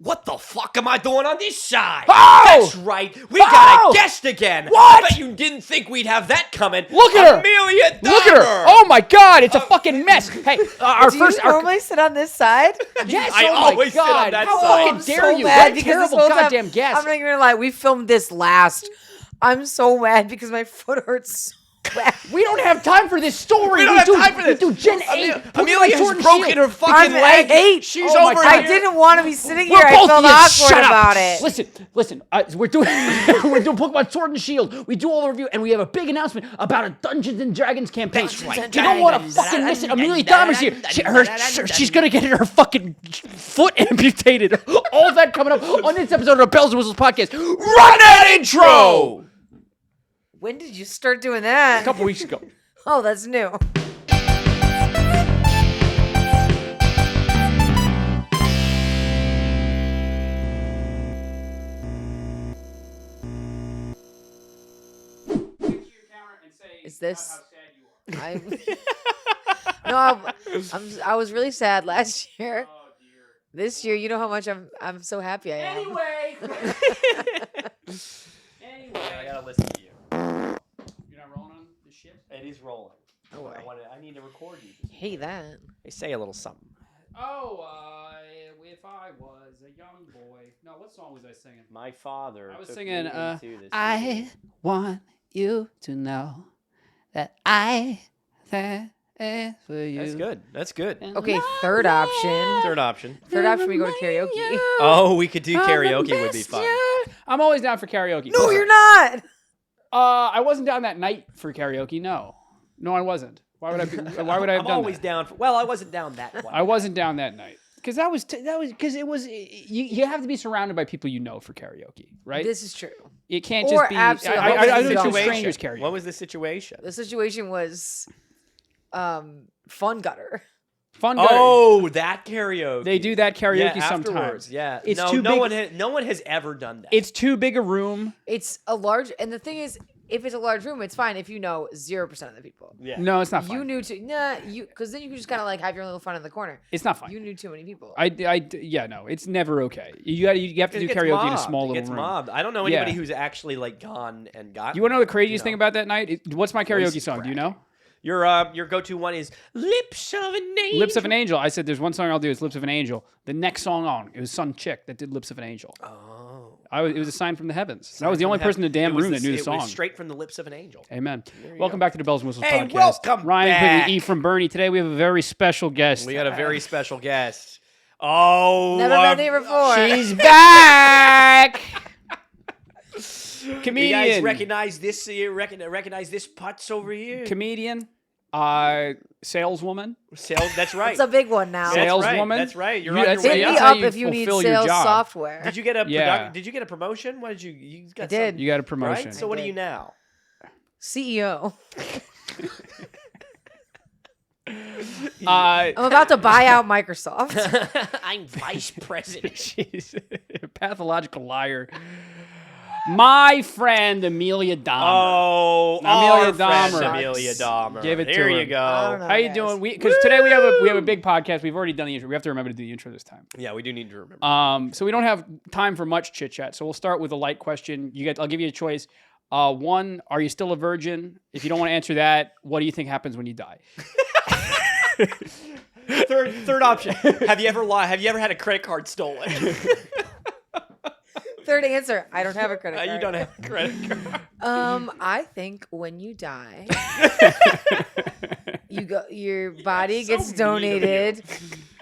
What the fuck am I doing on this side? Oh! That's right. We got a guest again. What? I bet you didn't think we'd have that coming. Look at her. Amelia Dahmer. Look at her. Oh my God, it's a fucking mess. Hey, our Do first. you normally sit on this side? Yes, I oh my always sit on God. that How side. fucking dare you? Mad What a because terrible this whole time- goddamn guest. I'm not even gonna lie. We filmed this last. I'm so mad because my foot hurts so bad. We don't have time for this story. We don't have time for this. We do Gen 8. Amelia has broken her fucking I leg. hate. She's Oh my over God. here. I didn't want to be sitting here. We're I both felt idiots. awkward Shut up. about it. Listen. We're doing we're doing Pokemon Sword and Shield. We do all the review, and we have a big announcement about a Dungeons and Dragons campaign. That's right. You don't want to fucking miss it. Amelia Dahmer's here. She's gonna get her fucking foot amputated. All that coming up on this episode of Bells and Whistles podcast. Run that intro. When did you start doing that? A couple weeks ago. Oh, that's new. Is this? I I was really sad last year. This year, you know how much I'm so happy I am. Anyway, I gotta listen to you. You're not rolling on this shit? It is rolling. Oh, I need to record you. Hate that. Hey, say a little something. Oh, if I was a young boy. No, what song was I singing? My father. I was took singing, me into this I want you to know that I stand for you. That's good. That's good. Okay, third option. Third option. Third option, we go to karaoke. Oh, we could do karaoke. Would be fun. I'm always down for karaoke. No, you're not. I wasn't down that night for karaoke. No, I wasn't. Why would I? Why would I have I'm done always that? down for. Well, I wasn't down that one. I wasn't down that night because that was because it was. You have to be surrounded by people you know for karaoke, right? This is true. It can't Or just be. absolutely- I what was don't the do situation? strangers karaoke. What was the situation? The situation was fun gutter. Fun gutter. Oh, that karaoke. They do that karaoke yeah, sometimes. afterwards. Yeah, It's no, too no big. one has ever done that. It's too big a room. It's a large, and the thing is, if it's a large room, it's fine if you know 0% of the people. yeah. No, it's not fun. You knew because then you can just kind of like have your little fun in the corner. It's not fun. You knew too many people. Yeah, no, it's never okay. You have to do It gets karaoke in a mobbed. small It little gets room. mobbed. I don't know anybody Yeah. who's actually like gone and got. You want to know the craziest thing about that night? What's my karaoke Voice song? Do you know? Your go-to one is "Lips of an Angel." Lips of an Angel. I said there's one song I'll do. It's Lips of an Angel. The next song on, it was some chick that did Lips of an Angel. Oh, It was a sign from the heavens. I was the only person in the damn room that knew the song. It was straight from the lips of an angel. Amen. Welcome back to the Bells and Whistles Hey, podcast. welcome Ryan back. Quigley, E from Bernie. Today we have a very special guest. We got a very special guest. Oh, Never been here before. She's back. You Comedian. guys recognize this? Recognize this putz over here? Comedian. Saleswoman. That's right. It's a big one now. That's right. Saleswoman. That's right. You're You- on your that's- way Hit that's me up. how up you if you need fulfill your sales job. software. Did you get a Yeah. Did you get a promotion? What did you got? I did. something, You got a promotion. Right? So what are you now? CEO. Uh, I'm about to buy out Microsoft. I'm vice president. she's a pathological liar. My friend Amelia Dahmer. Oh, Amelia our friend Dahmer. Amelia Dahmer. Give it to Here her. you I don't go. know. How you guys. doing? Because today we have a big podcast. We've already done the intro. We have to remember to do the intro this time. Yeah, we do need to remember. So we don't have time for much chit chat. So we'll start with a light question. I'll give you a choice. One, are you still a virgin? If you don't want to answer that, what do you think happens when you die? Third option. Have you ever lied? Have you ever had a credit card stolen? Third answer. I don't have a credit card. You don't have a credit card. I think when you die, your body So gets mean of donated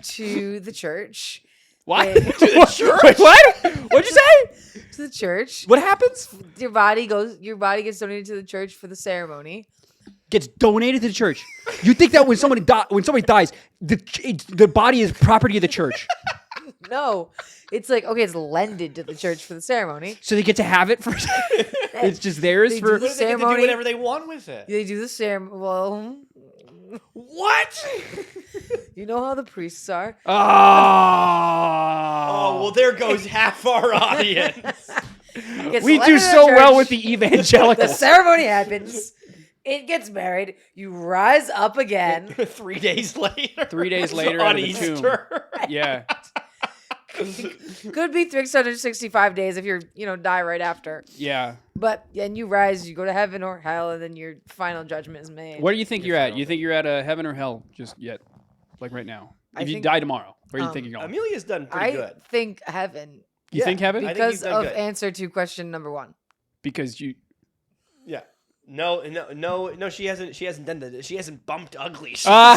to the church. What? To the church? Wait, what? What'd you say? To the church. What happens? Your body gets donated to the church for the ceremony. Gets donated to the church. You think that when somebody dies, the body is property of the church, No, it's like it's lended to the church for the ceremony. so they get to have it for. It's just theirs They for. do They get to do ceremony. whatever they want with it. They do the ceremony. Well, What? you know how the priests are. Oh, Oh, well, there goes half our audience. Gets we lended do to the so well church. with the The evangelicals. ceremony happens. It gets married. You rise up again. 3 days later. 3 days later on out of the tomb. Easter. Yeah. Could be 365 days if you're, die right after. Yeah. But and you rise, you go to heaven or hell, and then your final judgment is made. Where do you think you're at? You think you're at heaven or hell just yet? Like right now? If you die tomorrow, where do you think you're going? Amelia's done pretty good. I think heaven. You think heaven? Because done of good. answer to question number 1. Because you... Yeah. No, she hasn't done that. She hasn't bumped ugly. No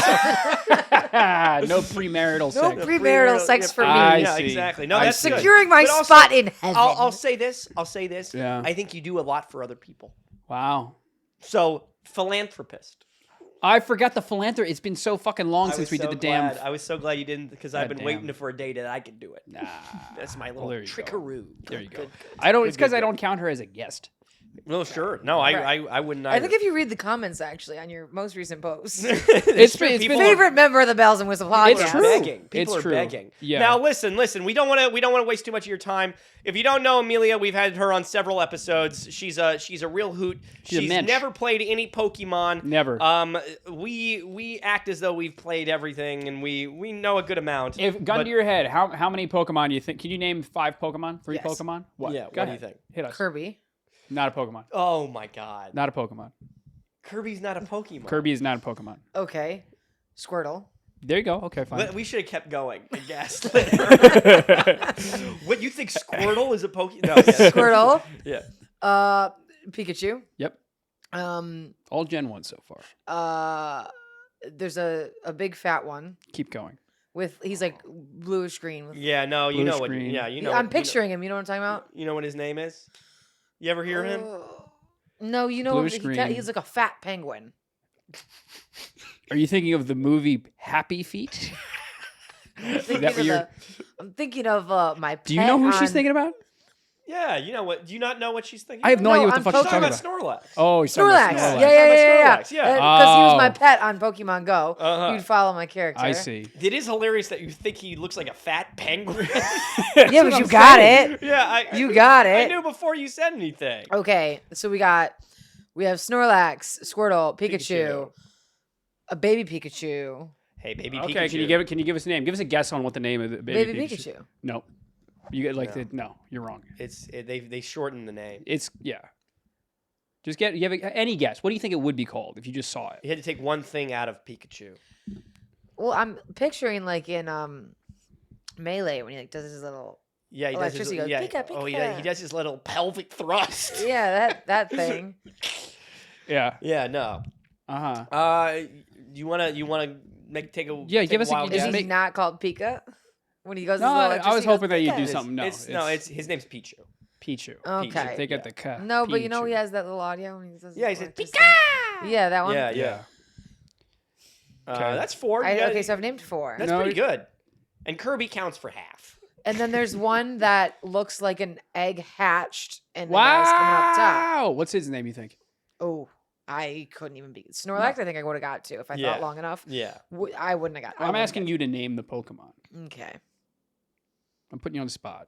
premarital sex. No premarital sex for me. Yeah, see. exactly. No, I that's see. good. Securing my But also, spot in heaven. I'll say this. Yeah. I think you do a lot for other people. Wow. So, philanthropist. I forgot the philanthropy. It's been so fucking long since we did the damn... I was so glad you didn't, because I've been damn. waiting for a day that I could do it. Nah. That's my little there you go. trickaroo. There you go. Good. I don't. It's because good, I good. don't count her as a guest. No, sure. No, I wouldn't either. I think if you read the comments, actually, on your most recent post. It's been Favorite member of the Bells and Whistle podcast. It's true. Begging. People It's are true. begging. Yeah. Now listen. We don't want to waste too much of your time. If you don't know Amelia, we've had her on several episodes. She's a real hoot. She's a mensch. never played any Pokemon. Never. We act as though we've played everything, and we know a good amount. If gun to your head, how many Pokemon do you think? Can you name 5 Pokemon? 3 Yes. Pokemon? What? Yeah. Go What do ahead. you think? Hit us. Kirby. Not a Pokemon. Oh my God. Not a Pokemon. Kirby's not a Pokemon. Kirby is not a Pokemon. Okay. Squirtle. There you go. Okay, fine. We should have kept going. I guess. What, you think Squirtle is a Pokemon? No, yeah. Squirtle. Yeah. Pikachu. Yep. All Gen 1 so far. There's a big fat one Keep going. he's like bluish green. With, Yeah. No, you Blue know what? screen. Yeah, you know. I'm picturing him. You know what I'm talking about? You know what his name is? You ever hear him? No, you know Bluish green. he's like a fat penguin. Are you thinking of the movie Happy Feet? I'm thinking of my pet. Do you know who she's on- thinking about? Yeah. You know what? Do you not know what she's thinking? I have no idea what the I'm fuck she's Talking talking about about. Snorlax. Oh, he's talking Snorlax. about Snorlax. Yeah. Snorlax, yeah. Because he was my Oh. pet on Pokemon Go. Uh-huh. You'd follow my character. I see. It is hilarious that you think he looks like a fat penguin. Yeah, but you got it. Yeah, You got I it. knew before you said anything. Okay, so we have Snorlax, Squirtle, Pikachu, a baby Pikachu, Hey, baby Okay, Pikachu. can you give us a name? Give us a guess on what the name of the baby baby Pikachu. No. You get like No. no, you're wrong. They shortened the name. It's yeah. Just you have any guess. What do you think it would be called if you just saw it? You had to take one thing out of Pikachu. Well, I'm picturing like in Melee when he like does his little Yeah, he does his, electricity goes, yeah. "Pika, Oh, he pika." does his little pelvic thrust. that thing. Yeah. Yeah, no. Uh-huh. You wanna take a Yeah, take give a us a- wild Is just guess? he make- not called Pika? When he goes, No, his little I was electricity hoping goes, that you'd "Pika." do something. No, His name's Pichu. Pichu. Okay. They got the K. No, but you know he Pichu. has that little audio when he says. Yeah, he his says electricity. Yeah, that one. Yeah. Yeah. That's 4. You got- Okay, so I've named 4. that's No, pretty good. And Kirby counts for half. And then there's one that looks like an egg hatched, and the guy's coming up top. Wow. What's his name, you think? Oh, I couldn't even be Snorlax. I think I would have got to if I Yeah. thought long enough. Yeah. I wouldn't have got. I'm asking you to name the Pokemon. Okay. I'm putting you on the spot.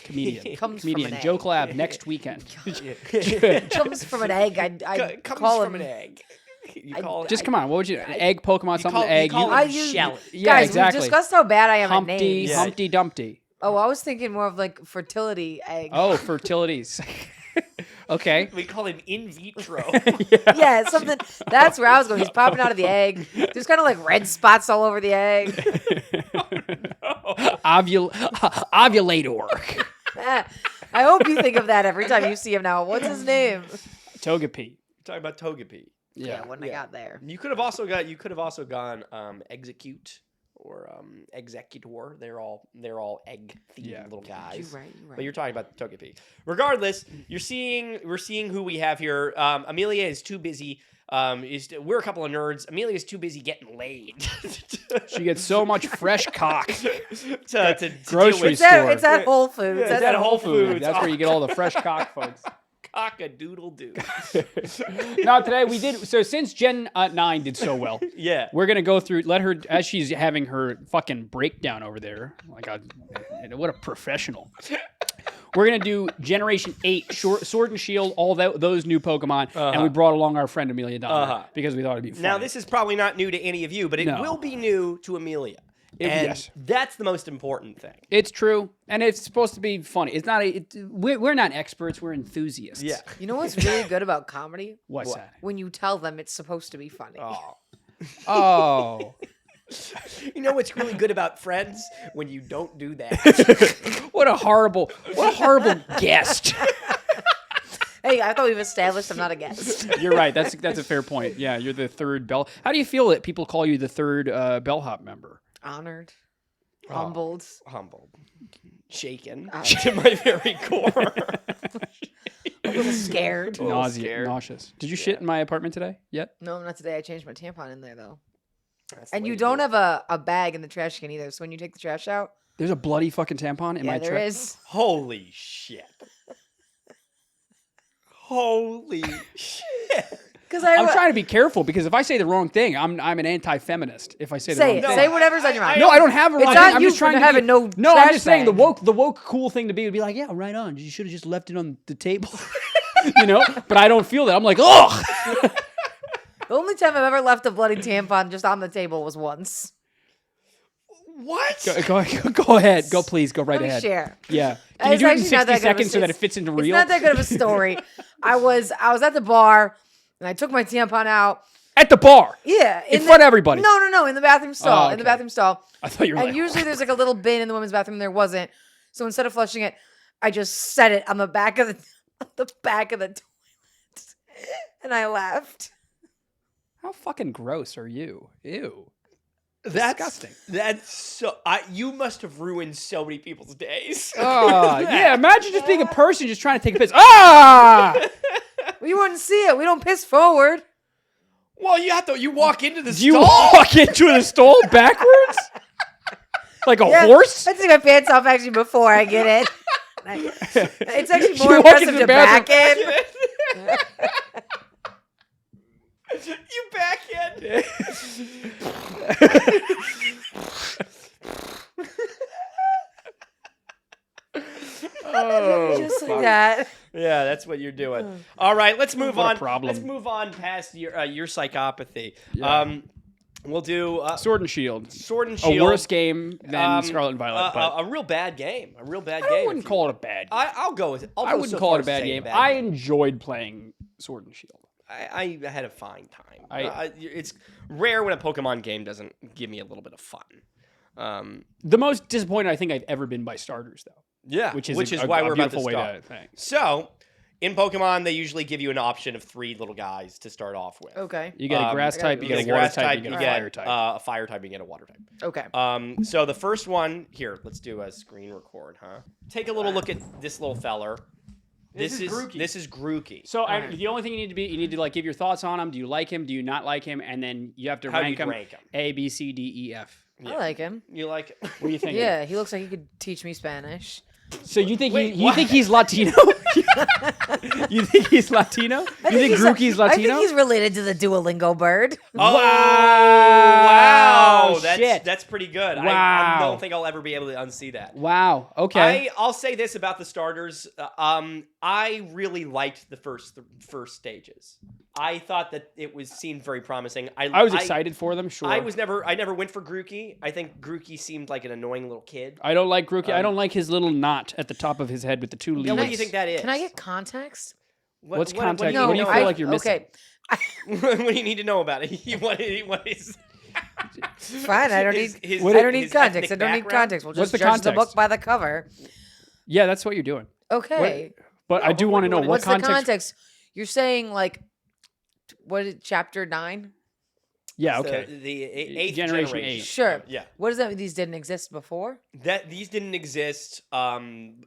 Comedian. Comes from Comedian. an Joe egg. Collab next weekend. Comes from an egg. I Comes call from him an egg. You I- call it Just come on. What would you? An egg Pokemon, something egg. call I him use- Shelly. Yeah, Guys, exactly. we've discussed how bad I am at Humpty, names. Yeah. Humpty Dumpty. Oh, I was thinking more of like fertility egg. Oh, fertilities. Okay. We call him in vitro. Yeah, something. That's where I was going. He's popping out of the egg. There's kind of like red spots all over the egg. Ovulator. I hope you think of that every time you see him now. What's his name? Togepi. Talking about Togepi. Yeah, when I got there. You could have also gone Execute or Executor. They're all egg themed little guys. You're right. But you're talking about Togepi. Regardless, we're seeing who we have here. Amelia is too busy. We're a couple of nerds. Amelia is too busy getting laid. She gets so much fresh cock. to Grocery It's store. at Whole Foods. Yeah, That's it's at Whole Foods. That's where you get all the fresh cock, folks. Cock-a-doodle-doo. No, today we did. So since Gen 9 did so well, Yeah. we're gonna go through. Let her as she's having her fucking breakdown over there. Like, what a professional. We're gonna do Generation 8, Sword and Shield, all those new Pokemon, and we brought along our friend Amelia Dahmer because we thought it'd be fun. Now, this is probably not new to any of you, but it No. will be new to Amelia. And Yes. that's the most important thing. It's true, and it's supposed to be funny. It's not. We're not experts. We're enthusiasts. Yeah. You know what's really good about comedy? What's What? that? When you tell them it's supposed to be funny. Oh. Oh. You know what's really good about Friends? When you don't do that. What a horrible guest. Hey, I thought we've established I'm not a guest. You're right. That's a fair point. Yeah, you're the third bell. How do you feel that people call you the third bellhop member? Honored. Oh. Humbled. Humbled. Shaken to my very core. A little scared. Nauseous. Did you shit in my apartment today? Yet? No, not today. I changed my tampon in there, though. That's the And way you to don't do it. have a bag in the trash can either. So when you take the trash out, There's a bloody fucking tampon in yeah, my there trash. is. Holy shit. Holy shit. Because I'm trying to be careful because if I say the wrong thing, I'm an anti-feminist. If I say the wrong say it. thing. Say whatever's on your mind. No, I don't have a It's right. not I'm you just trying for to having no I'm trash just saying bag. the woke cool thing to be would be like, yeah, right on. You should have just left it on the table. But I don't feel that. I'm like, ugh. The only time I've ever left a bloody tampon just on the table was once. What? Go ahead. Go, please. Go right Let me ahead. share. Yeah. Can you It's do it in actually not 60 that good of a- seconds so that it fits into It's real? not that good of a story. I was at the bar and I took my tampon out. At the bar. Yeah, In front of everybody. No, in the bathroom stall. Oh, In the okay. bathroom stall. I thought you were And like, usually there's like a little bin in the women's bathroom. There wasn't. So instead of flushing it, I just set it on the back of the toilet, and I laughed. how fucking gross are you? Ew. That's disgusting. That's so. You must have ruined so many people's days. Oh, yeah. Imagine just being a person just trying to take a piss. Ah! We wouldn't see it. We don't piss forward. Well, you have to. You walk into the Do you stall. walk into the stall backwards? Like a horse? I take my pants off actually before I get in. It's actually You more walk impressive into to the bathroom. back in. You back in. Oh, Just like fuck. that. Yeah, that's what you're doing. All right, let's move What a on. problem. Let's move on past your psychopathy. Yeah. We'll do Sword and Shield. Sword and A Shield. worse game than Scarlet and Violet. But a real bad game. A real bad I game. wouldn't call it a bad game. I'll go with it. I wouldn't call it a bad game. I enjoyed playing Sword and Shield. I had a fine time. I- It's rare when a Pokemon game doesn't give me a little bit of fun. The most disappointed I think I've ever been by starters, though. Yeah, Which is why a we're about to beautiful way start. to think. So, in Pokemon, they usually give you an option of 3 little guys to start off with. Okay. You get a grass type, you get a water type, you get a fire type. A fire type, you get a water type. Okay. So the first one here, let's do a screen record, huh? Take a little look at this little feller. This is Grookey. This is Grookey. So the only thing you need to like give your thoughts on him. Do you like him? Do you not like him? And then you have to How do rank you him. rank him? A, B, C, D, E, F. I like him. You like it? What do you think? Yeah, he looks like he could teach me Spanish. So you think Wait, you what? think he's Latino? You think he's Latino? You think Grookey's I Latino? think he's related to the Duolingo bird. Oh, Wow, wow. shit. That's pretty good. I Wow. don't think I'll ever be able to unsee that. Wow. Okay. I'll say this about the starters. I really liked the first stages. I thought that seemed very promising. I was excited for them. Sure. I never went for Grookey. I think Grookey seemed like an annoying little kid. I don't like Grookey. I don't like his little knot at the top of his head with the 2 leaves. Now, what do you think that is? Can I get context? What's What context? do you What do you know? feel like you're missing? Okay. what do you need to know about it? What is? Fine. I don't need. his- I don't need his context. I ethnic don't need background? context. We'll What's just the judge the context? book by the cover. Yeah, that's what you're doing. Okay. But I do but want to what know do you what What's the context. context? You're saying like, what is chapter 9? Yeah. The- Okay. The eighth Generation generation. eight. Sure. Yeah. What does that mean? These didn't exist before? These didn't exist.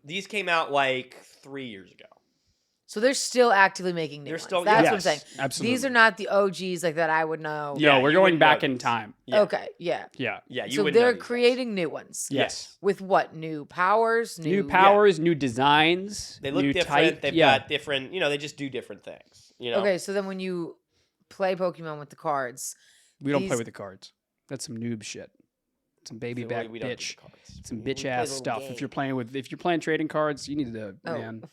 These came out like 3 years ago. So they're still actively making new They're ones. still- That's yes, what I'm saying. Absolutely. These are not the OGs like that I would know. Yeah, No, we're you going wouldn't know back in these. time. Yeah. Okay. Yeah. Yeah. Yeah, you So wouldn't know they're these guys. creating new ones. Yes. With what? New powers? New powers, new designs. They look new different. Type. They've yeah. got different. They just do different things. Okay, so then when you play Pokemon with the cards, We don't play these- with the cards. That's some noob shit. Some baby We back don't do the bitch. cards. Some We bitch play a ass little stuff. game. If you're playing trading cards, you need to Oh. man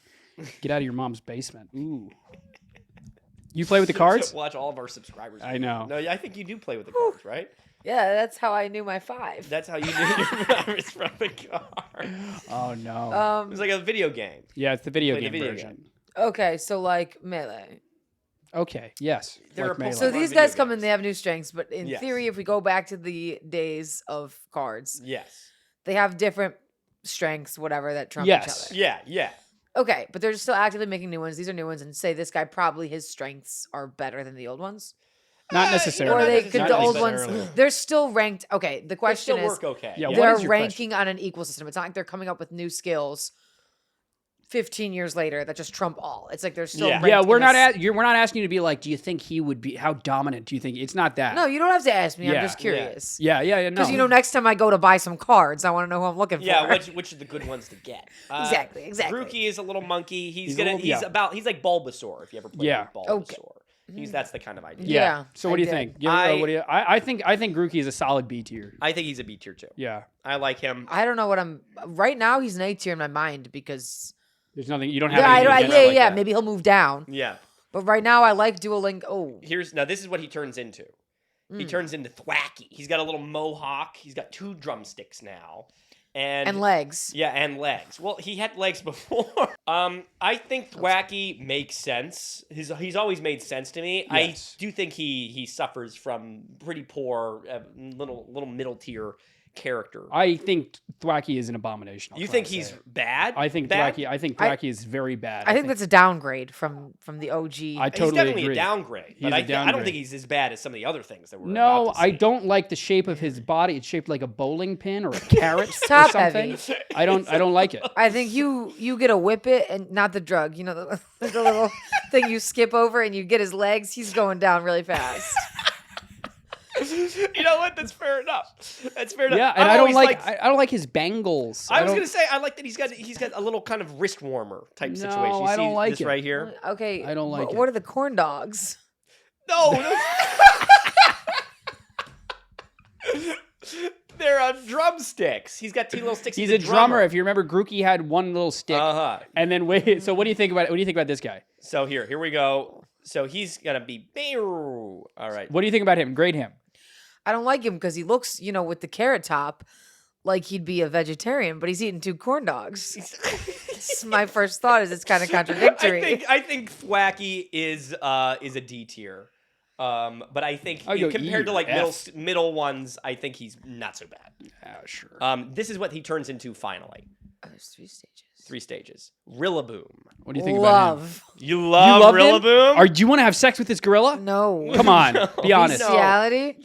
get out of your mom's basement. Ooh. You play with the cards? Watch all of our subscribers. I know. No, I think you do play with the cards, right? Yeah, that's how I knew my 5. That's how you knew your virus from the car. Oh no. It was like a video game. Yeah, it's the video Like the game video version. Okay, so like melee. Okay. Yes. There like are Melee. So Pokemon these video guys come in, games. they have new strengths, but in Yes. theory, if we go back to the days of cards, Yes. they have different strengths, whatever, that trump Yes. each Yeah. Yeah. other. Okay, but they're still actively making new ones. These are new ones, and say this guy probably his strengths are better than the old ones, Not Or necessarily. or they not could Not the old necessarily. ones. They're still ranked. Okay, the They question still is, work okay. Yeah, what they're is your ranking on an equal system. It's not like they're coming up with new skills 15 years later that just trump all. It's like they're still Yeah. ranked Yeah, in we're not this- we're not asking you to be like, do you think he would be how dominant do you think it's not that. No, you don't have to ask me. Yeah. I'm just curious. Yeah, no. Because next time I go to buy some cards, I want to know who I'm looking Yeah, for. which are the good ones to get? Exactly. Grookey is a little monkey. He's a gonna. little- he's yeah. about. He's like Bulbasaur. If you ever played Yeah. with Okay. Bulbasaur, that's the kind of idea. Yeah. Yeah, So what I do you did. think? What do you I think Grookey is a solid B tier. I think he's a B tier too. Yeah. I like him. I don't know what I'm right now. He's an A tier in my mind because There's nothing you don't have yeah, anything I against don't him. like that. maybe he'll move down. Yeah. But right now, I like Duolingo. Oh, Now this is what he turns into. He turns into Thwacky. He's got a little mohawk. He's got 2 drumsticks now, and legs. Yeah, and legs. Well, he had legs before. I think Thwacky makes sense. He's always made sense to me. Yes. I do think he suffers from pretty poor, little middle tier character. I think Thwacky is an abomination. I'll You try think to he's say it. bad? I think bad? Thwacky is very bad. I think that's a downgrade from the OG. I He's totally definitely agree. a downgrade. He's But a I don't downgrade. think he's as bad as some of the other things that we're No, about to I see. don't like the shape of his body. It's shaped like a bowling pin or a carrot or top something. heavy. I don't like it. I think you get a whip it and not the drug. You know the little thing you skip over and you get his legs. He's going down really fast. You know what? That's fair enough. That's fair enough. Yeah, and I've I don't always like liked- I don't like his bangles. I was don't- gonna say I like that he's got a little kind of wrist warmer type No, situation. You I see don't like this it. right here? Okay, I don't like What it. are the corn dogs? No, they're on drumsticks. He's got 2 little sticks. He's a drummer. If you remember, Grookey had one little stick. Uh-huh. And then wait. So what do you think about this guy? So here we go. So he's gonna be. All right. What do you think about him? Grade him. I don't like him because he looks, with the carrot top, like he'd be a vegetarian, but he's eating 2 corn dogs. My first thought is it's kind of contradictory. I think Thwacky is a D tier. But I think I'll go compared E to or like F. middle ones, I think he's not so bad. Sure. This is what he turns into finally. There's 3 stages. 3 stages. Rillaboom. What do you think about him? Love. You You love love him? Rillaboom? Do you want to have sex with this gorilla? No. Come on, be honest. No. Bestiality?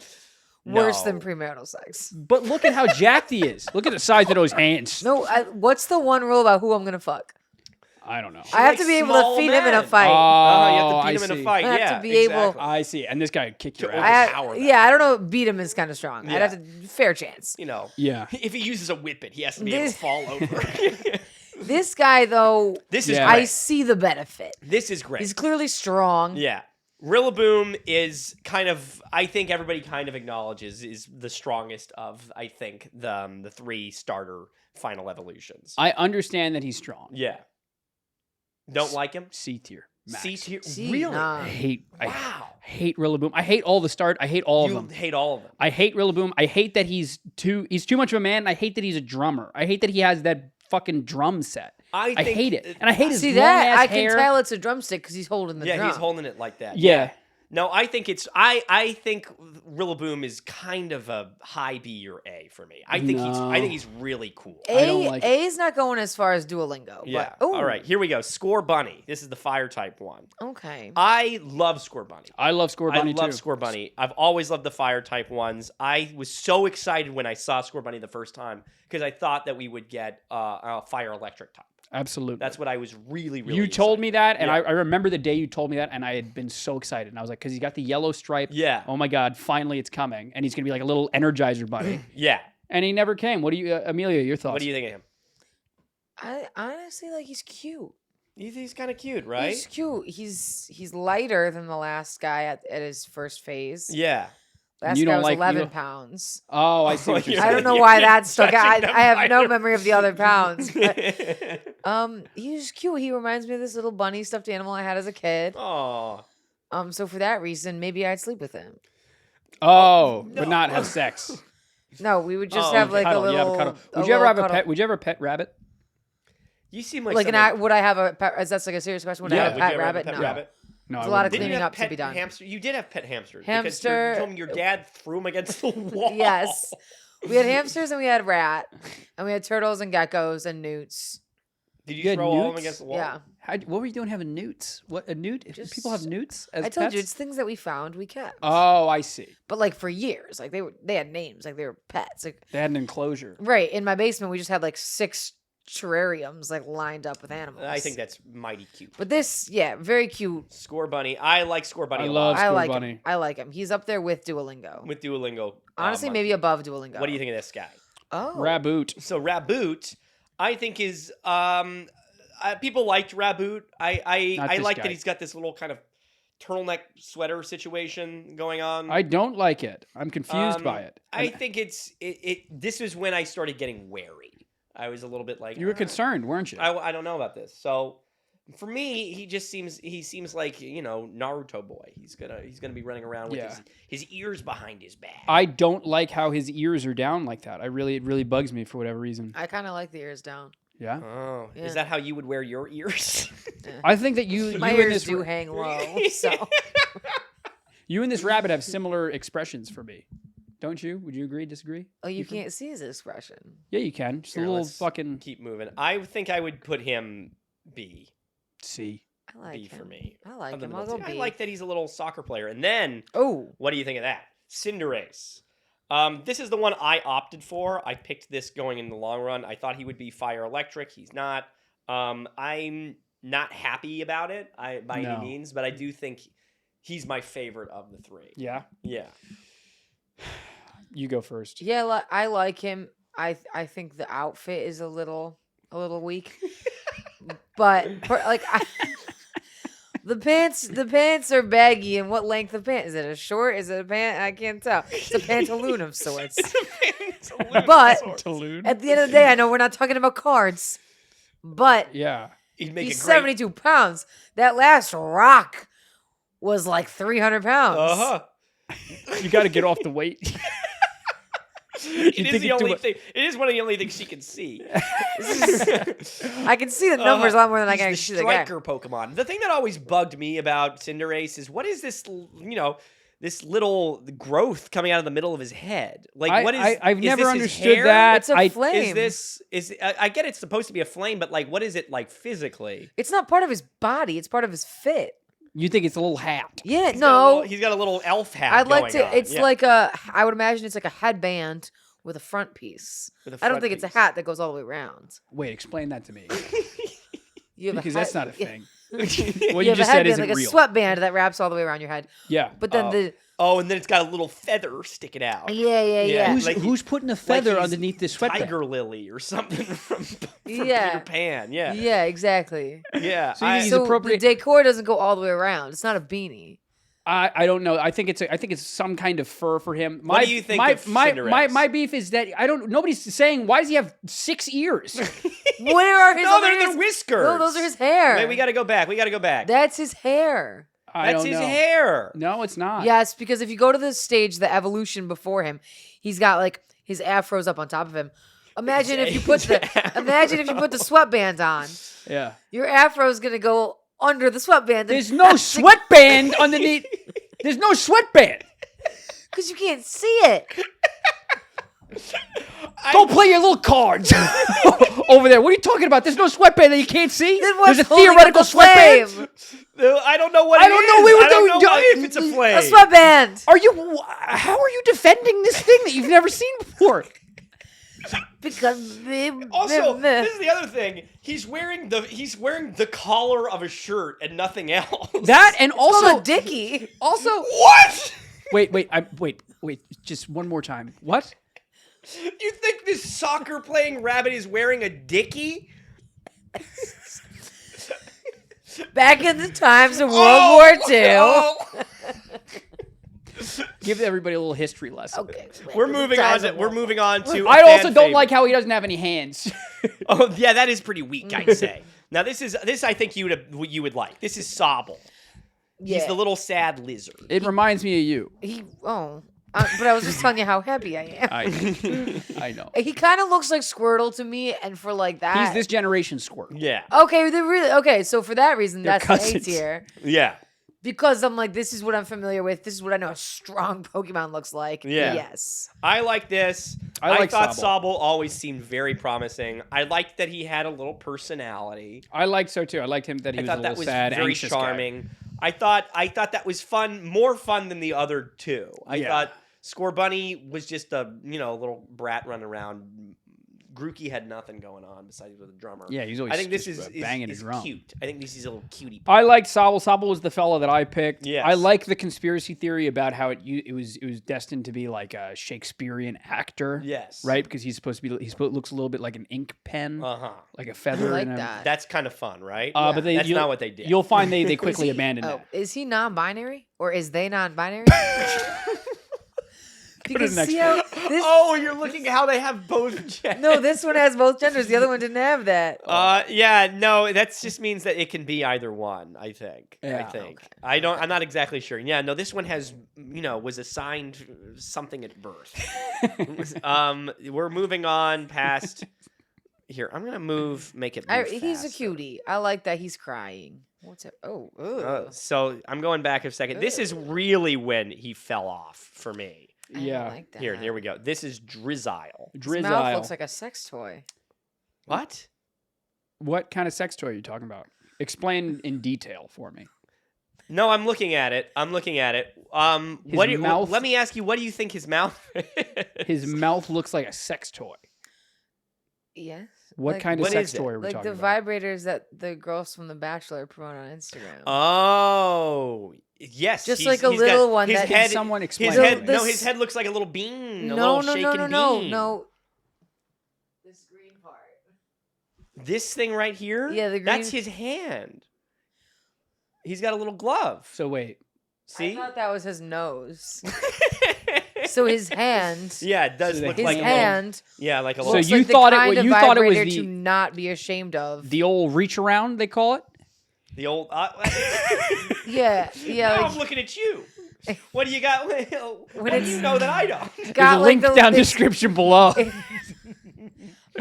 Worse No. than premarital sex. But look at how jacked he is. Look at the size of those hands. No, what's the one rule about who I'm going to fuck? I don't know. I have like to be able small to feed him in a men. fight. You have Oh, to beat him I in a see. fight. I have Yeah, to be able- exactly. I see. And this guy would kick your To ass. overpower that. Yeah, I don't know. Beat him is kind of strong. Yeah. I'd have to fair chance. Yeah. If he uses a whippet, he has to be able to This- fall over. This guy, though, This is Yeah. great. I see the benefit. This is great. He's clearly strong. Yeah. Rillaboom is kind of, I think everybody kind of acknowledges, is the strongest of, I think, the 3 starter final evolutions. I understand that he's strong. Yeah. Don't like him? C tier. Max. C tier? See, Really? nah. I hate Wow. Rillaboom. I hate all the start. I hate all You of them. hate all of them. I hate Rillaboom. I hate that he's too much of a man. And I hate that he's a drummer. I hate that he has that fucking drum set. I think hate it. And I hate his See long that? ass I can hair. tell it's a drumstick because he's holding the Yeah, drum. he's holding it like that. Yeah. No, I think it's I think Rillaboom is kind of a high B or A for me. I think No. he's really cool. I don't like it. A's not going as far as Duolingo. Yeah. But, ooh, All right, here we go. Score Bunny. This is the fire type one. Okay. I love Score Bunny. I love Score Bunny I love too. Score Bunny. I've always loved the fire type ones. I was so excited when I saw Score Bunny the first time because I thought that we would get a fire electric type. Absolutely. That's what I was really You told me that, and Yeah. I remember the day you told me that, and I had been so excited. And I was like, because he's got the yellow stripe. Yeah. Oh my God, finally it's coming. And he's going to be like a little Energizer bunny. Yeah. And he never came. What do you, Amelia, your thoughts? What do you think of him? I honestly like he's cute. He's kind of cute, right? He's cute. He's lighter than the last guy at his first phase. Yeah. Last You guy don't was like- you 11 don't- pounds. Oh, I see what you're Yeah. I saying. don't know You're why that stuck out. judging I have them no by memory of the other pounds. But, Oh. he's cute. He reminds me of this little bunny stuffed animal I had as a kid. Aw. So for that reason, maybe I'd sleep with him. Oh, no. but not have sex. No, we would just Oh, have okay. like Cuddle, a you have little. a cuddle. a Would you ever little have a cuddle. pet? Would you ever have a pet rabbit? You seem like Like someone... would I have a pet? Is that like a serious question? Would I Yeah. have a would you pet ever have a rabbit? pet No. rabbit? No, There's I a lot of wouldn't. Didn't you cleaning have up to pet be done. hamster? You did have pet hamsters. Hamster- Because you told me your dad threw them against the wall. Yes. We had hamsters and we had rat, and we had turtles and geckos and newts. Did You you had throw all of them newts? against the wall? Yeah. What were you doing having newts? What, a newt? Just- People have newts as I told you pets? it's things that we found, we kept. Oh, I see. But like for years, like they had names, like they were pets. Like They had an enclosure. right in my basement, we just had like 6 terrariums like lined up with animals. I think that's mighty cute. But this, yeah, very cute. Score Bunny. I like Score Bunny I a love lot. I Score like Bunny. him. I like him. He's up there with Duolingo. With Duolingo. Honestly, monkey. maybe above Duolingo. What do you think of this guy? Oh, Raboot. So Raboot, I think is people liked Raboot. Not I this like guy. that he's got this little kind of turtleneck sweater situation going on. I don't like it. I'm confused by it. I think this is when I started getting wary. I was a little bit like You were "Ah, concerned, weren't you? I don't know about this. So for me, he seems like, you know, Naruto boy. He's gonna be running around with Yeah. his ears behind his back. I don't like how his ears are down like that. It really bugs me for whatever reason. I kind of like the ears down. Yeah. Oh, Yeah. is that how you would wear your ears? I think that you My and ears this do hang low, so you and this rabbit have similar expressions for me. Don't you? Would you agree, disagree? oh, you can't see his expression. Yeah, you can. Just Here, a little let's fucking keep moving. I think I would put him B. C. I like B him. for me. I like Of the him. I'll middle go two. B. I like that he's a little soccer player. And then, Oh, what do you think of that? Cinderace. This is the one I opted for. I picked this going in the long run. I thought he would be fire electric. He's not. I'm not happy about it by No. any means, but I do think he's my favorite of the 3. Yeah. Yeah. You go first. yeah, I like him. I think the outfit is a little weak, but the pants are baggy. And what length of pant is it? A short? Is it a pant? I can't tell. It's a pantaloon of sorts. But Talon. at the end of the day, I know we're not talking about cards, but Yeah. He'd make he's a great. 72 pounds. That last rock was like 300 pounds. You got to get off the weight. It is think the it's too only much- thing. It is one of the only things she can see. I can see the numbers a lot more than I He's can the see the guy. striker Pokemon. The thing that always bugged me about Cinderace is what is this? This little growth coming out of the middle of his head. Like, what is? I've is never this his understood hair? that. It's a I- flame. I get it's supposed to be a flame, but like, what is it like physically? It's not part of his body. It's part of his fit. You think it's a little hat? Yeah, He's got a no. little- he's got a little elf hat. I'd like going to. on. It's Yeah. like I would imagine it's like a headband with a front piece. With a I don't front think it's a piece. hat that goes all the way around. Wait, explain that to me. You have Because a that's head- not a yeah. thing. You What you have just a said headband, isn't like real. a sweatband that wraps all the way around your head. Yeah. But then the Oh, and then it's got a little feather sticking out. yeah. Who's, like who's putting a feather he's underneath this sweatband? Tiger Lily or something from Yeah. Peter Pan. Yeah. Yeah, exactly. Yeah. So you think he's So appropriate- the decor doesn't go all the way around. It's not a beanie. I don't know. I think it's some kind of fur for him. What do you think of Cinderace? my beef is that nobody's saying why does he have 6 ears? Where are his No, other they're ears? the whiskers. No, those are his hair. Wait, we got to go back. That's his hair. I That's don't his know. hair. No, it's not. Yes, because if you go to the stage, the evolution before him, he's got like his afro's up on top of him. Imagine if you put the sweatband on. Yeah. Your afro's gonna go under the sweatband. There's no sweatband underneath. There's no sweatband. because you can't see it. Go play your little cards over there. What are you talking about? There's no sweatband that you can't see. Then what's There's a holding up theoretical the flame? sweatband. I don't know what I it don't know. is. We were I don't doing- know if it's a flame. A sweatband. Are you? How are you defending this thing that you've never seen before? Because Also, this is the other thing. He's wearing the collar of a shirt and nothing else. That and also also a dickie. also. What? Wait. Just one more time. What? You think this soccer playing rabbit is wearing a dickie? Back in the times of World War II. Oh. Give everybody a little history lesson. Okay, We're moving on. We're moving on to. I a also fan don't favorite. like how he doesn't have any hands. Oh yeah, that is pretty weak, I'd say. Now this I think you would like. This is Sobble. He's Yeah. the little sad lizard. It reminds me of you. But I was just telling you how happy I am. I know. He kind of looks like Squirtle to me, and for like that, He's this generation Squirt. Yeah. Okay, they're really okay. So for that reason, They're that's an A cousins. tier Yeah. because I'm like, this is what I'm familiar with. This is what I know a strong Pokemon looks like. Yeah. Yes. I like this. I thought Sobble. Sobble always seemed very promising. I liked that he had a little personality. I liked so too. I liked him that he I was a thought little that was sad, very anxious guy. charming. I thought that was fun, more fun than the other two. I Yeah. thought Scorbunny was just a little brat running around. Grookey had nothing going on besides with a drummer. Yeah, he's always I think this just is banging is a drum. cute. I think this is a little cutie. I liked Sobble. Sobble was the fella that I picked. Yes. I like the conspiracy theory about how it was destined to be like a Shakespearean actor. Yes. Right, because he's supposed to be looks a little bit like an ink pen, like a feather. I like in him. that. That's kind of fun, right? But That's not what they did. You'll find they quickly abandoned Oh, that. is he non-binary or is they non-binary? Because next see how this? Oh, you're looking at how they have both genders. No, this one has both genders. The other one didn't have that. Yeah, no, that just means that it can be either one, I think. Yeah. I think. Okay. I'm not exactly sure. Yeah, no, this one has, was assigned something at birth. We're moving on past here. I'm going to make it move He's a faster. cutie. I like that he's crying. What's it? Oh, ugh. So I'm going back a second. This is really when he fell off for me. I don't Yeah. like that. Here we go. This is Drizzile. His mouth looks like a sex toy. What? What kind of sex toy are you talking about? Explain in detail for me. No, I'm looking at it. mouth- Let me ask you, what do you think his mouth is? His mouth looks like a sex toy. Yes. What Like- kind of What sex is it? toy are we Like talking the about? vibrators that the girls from The Bachelor promote on Instagram. Oh, yes. Just he's- like a he's got- little one his that- head, Someone explain. his head, The- no, this- his head looks like a little bean, a no, little no, shaken no, bean. no. This green part. This thing right here? Yeah, the That's green- his hand. He's got a little glove. So wait. See? I thought that was his nose. So his hand. Yeah, it does So the look His like hand. a So little. looks you like the thought it kind was- of you thought it was vibrator the- to not be ashamed of. The old reach around, they call it? the old. Yeah, yeah. Now like, I'm looking at you. What do you got? What do it's- you know that I don't? There's got a like link the down it's- description below. I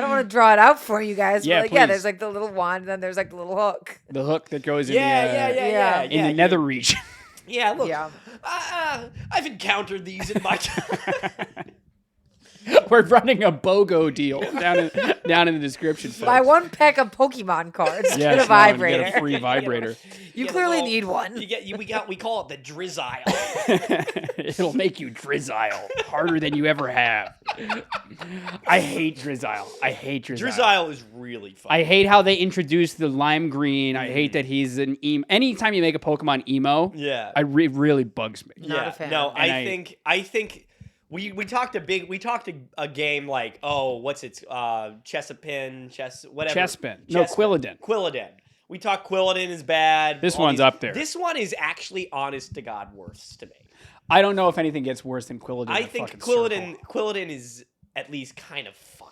don't want to draw it out for you guys. Yeah, but like, please. there's like the little wand, and then there's like the little hook. The hook that goes in Yeah, Yeah. in the nether region. Yeah, look. Yeah. I've encountered these in my time. We're running a BOGO deal down in the description. Folks. Buy one pack of Pokemon cards, Yes, get a no, and vibrator. Get a free vibrator. You get a clearly little- need one. We call it the Drizzile. It'll make you Drizzile harder than you ever have. I hate Drizzile. Drizzile is really fun. I hate how they introduced the lime green. I hate that he's an emo. Anytime you make a Pokemon emo, Yeah. it really bugs me. Not a fan. No, And I think we talked a game like, oh, what's it? Chessapin, whatever. Chespin. No, Quilladin. Quilladin. We talked Quilladin is bad. This all one's up there. This one is actually honest to God worse to me. I don't know if anything gets worse than Quilladin. I in a think fucking Quilladin is at least kind of funny.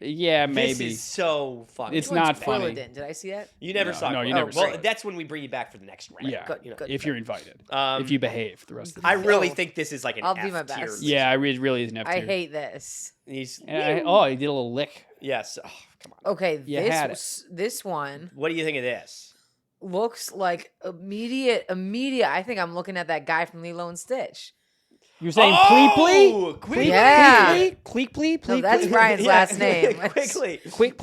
Yeah, maybe. This is so funny. It's Which one's not funny. Quilladin? Did I see that? You never No, saw. no, you Oh, never well, saw it. that's when we bring you back for the next round. Yeah, Good. if you're invited. Um, If you behave the rest of the I really Oh. think this is like an I'll F do my tier. best. Yeah, I really is an F I tier. hate this. He's He did a little lick. yes. Oh, come on. Okay, You had this one What do you think of this? looks like immediate. I think I'm looking at that guy from Lilo and Stitch. You're saying Plee Plee? Oh, quickly. Yeah. Cleek Plee? No, that's Brian's Yeah, last name. quickly. Quick.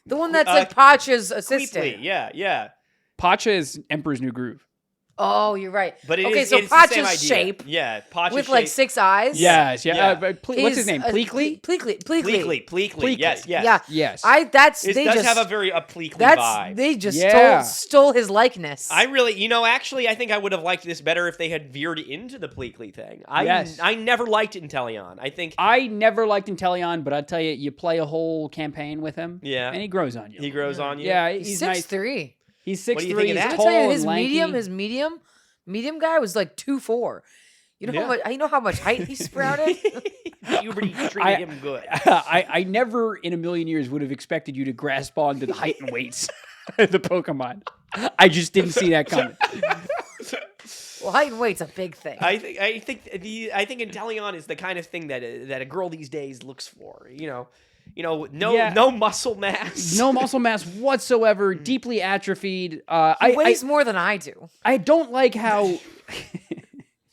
The one that's like Pacha's assistant. Quickly. Yeah. Pacha is Emperor's New Groove. Oh, you're right. But it okay, is- so it's the same Pacha's idea. shape Yeah, Pacha's with like shape. 6 eyes. Yes, yeah. Yeah. But what's his name? Pleakley? Pleakley. Pleakley. Yes. Yeah. Yes. It It does just have a very Pleakley that's vibe. they just Yeah. stole his likeness. I really, actually, I think I would have liked this better if they had veered into the Pleakley thing. Yes. I never liked Inteleon. I think I never liked Inteleon, but I'll tell you, you play a whole campaign with him, Yeah. and he grows on you. he grows on you. Yeah, he's he's 6'3". nice. He's What do 6'3". you think of He's that? I tall tell you, and his lanky. medium guy was like 2'4". You know Yeah. how much? You know how much height he sprouted. Puberty treated him good. I never in a million years would have expected you to grasp on to the height and weights of the Pokemon. I just didn't see that coming. Well, height and weight's a big thing. I think Inteleon is the kind of thing that a girl these days looks for. No muscle mass. No muscle mass whatsoever, deeply atrophied. He weighs more than I do. I don't like how.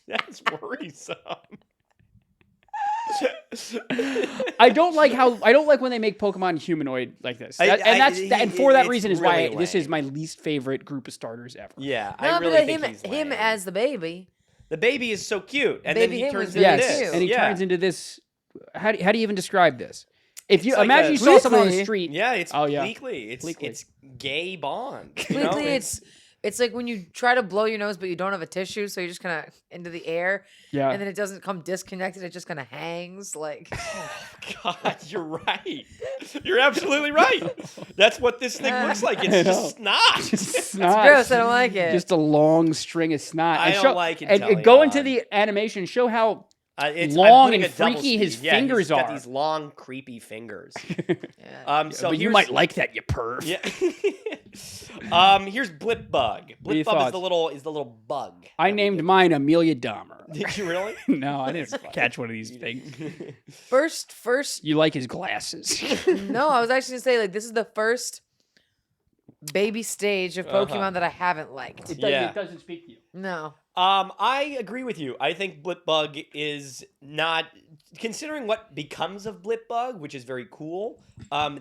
That's worrisome. I don't like when they make Pokemon humanoid like this. And for that reason is why this is my least favorite group of starters ever. Yeah, No, I really but think him as the baby. the baby is so cute, and Baby then he him turns was into really this. cute. And he turns into this. How do you even describe this? If you It's like imagine a- you saw someone on the Bleakly. street, Yeah, it's yeah. Bleakly. It's Bleakly. it's gay Bond. Completely, it's like when you try to blow your nose, but you don't have a tissue, so you're just kind of into the air, yeah, and then it doesn't come disconnected. It just kind of hangs. Like, God, you're right. You're absolutely right. That's what this thing looks like. It's just snot. just it's gross. I don't like it. Just a long string of snot. I And don't like it, And go into Inteleon. the animation. Show how I'm long putting and a double freaky his speed. Yeah, fingers he's got are. these long, creepy fingers. yeah. So but you here's- might like that, you perv. Yeah. Here's Blip Bug. are your Blip Bug thoughts? is the little bug. I that we named get. mine Amelia Dahmer. Did you really? No, I didn't catch one of these things. First. You like his glasses. No, I was actually gonna say like this is the first baby stage of Pokemon Uh-huh. that I haven't liked. Yeah. It doesn't speak to you. No. I agree with you. I think Blipbug is not considering what becomes of Blipbug, which is very cool.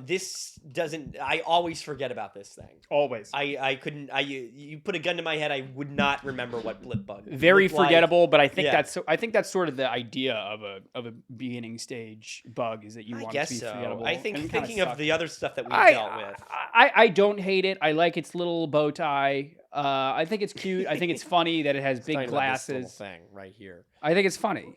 This doesn't. I always forget about this thing. Always. I couldn't. You put a gun to my head, I would not remember what Blipbug. Very looked like. forgettable, but I think Yeah. that's sort of the idea of a beginning stage bug is that you I want guess it to be so. forgettable. I think and it kinda thinking of sucks. the other stuff that we dealt with. I don't hate it. I like its little bow tie. I think it's cute. I think it's funny that it has big Talking about this little glasses. thing right here. I think it's funny.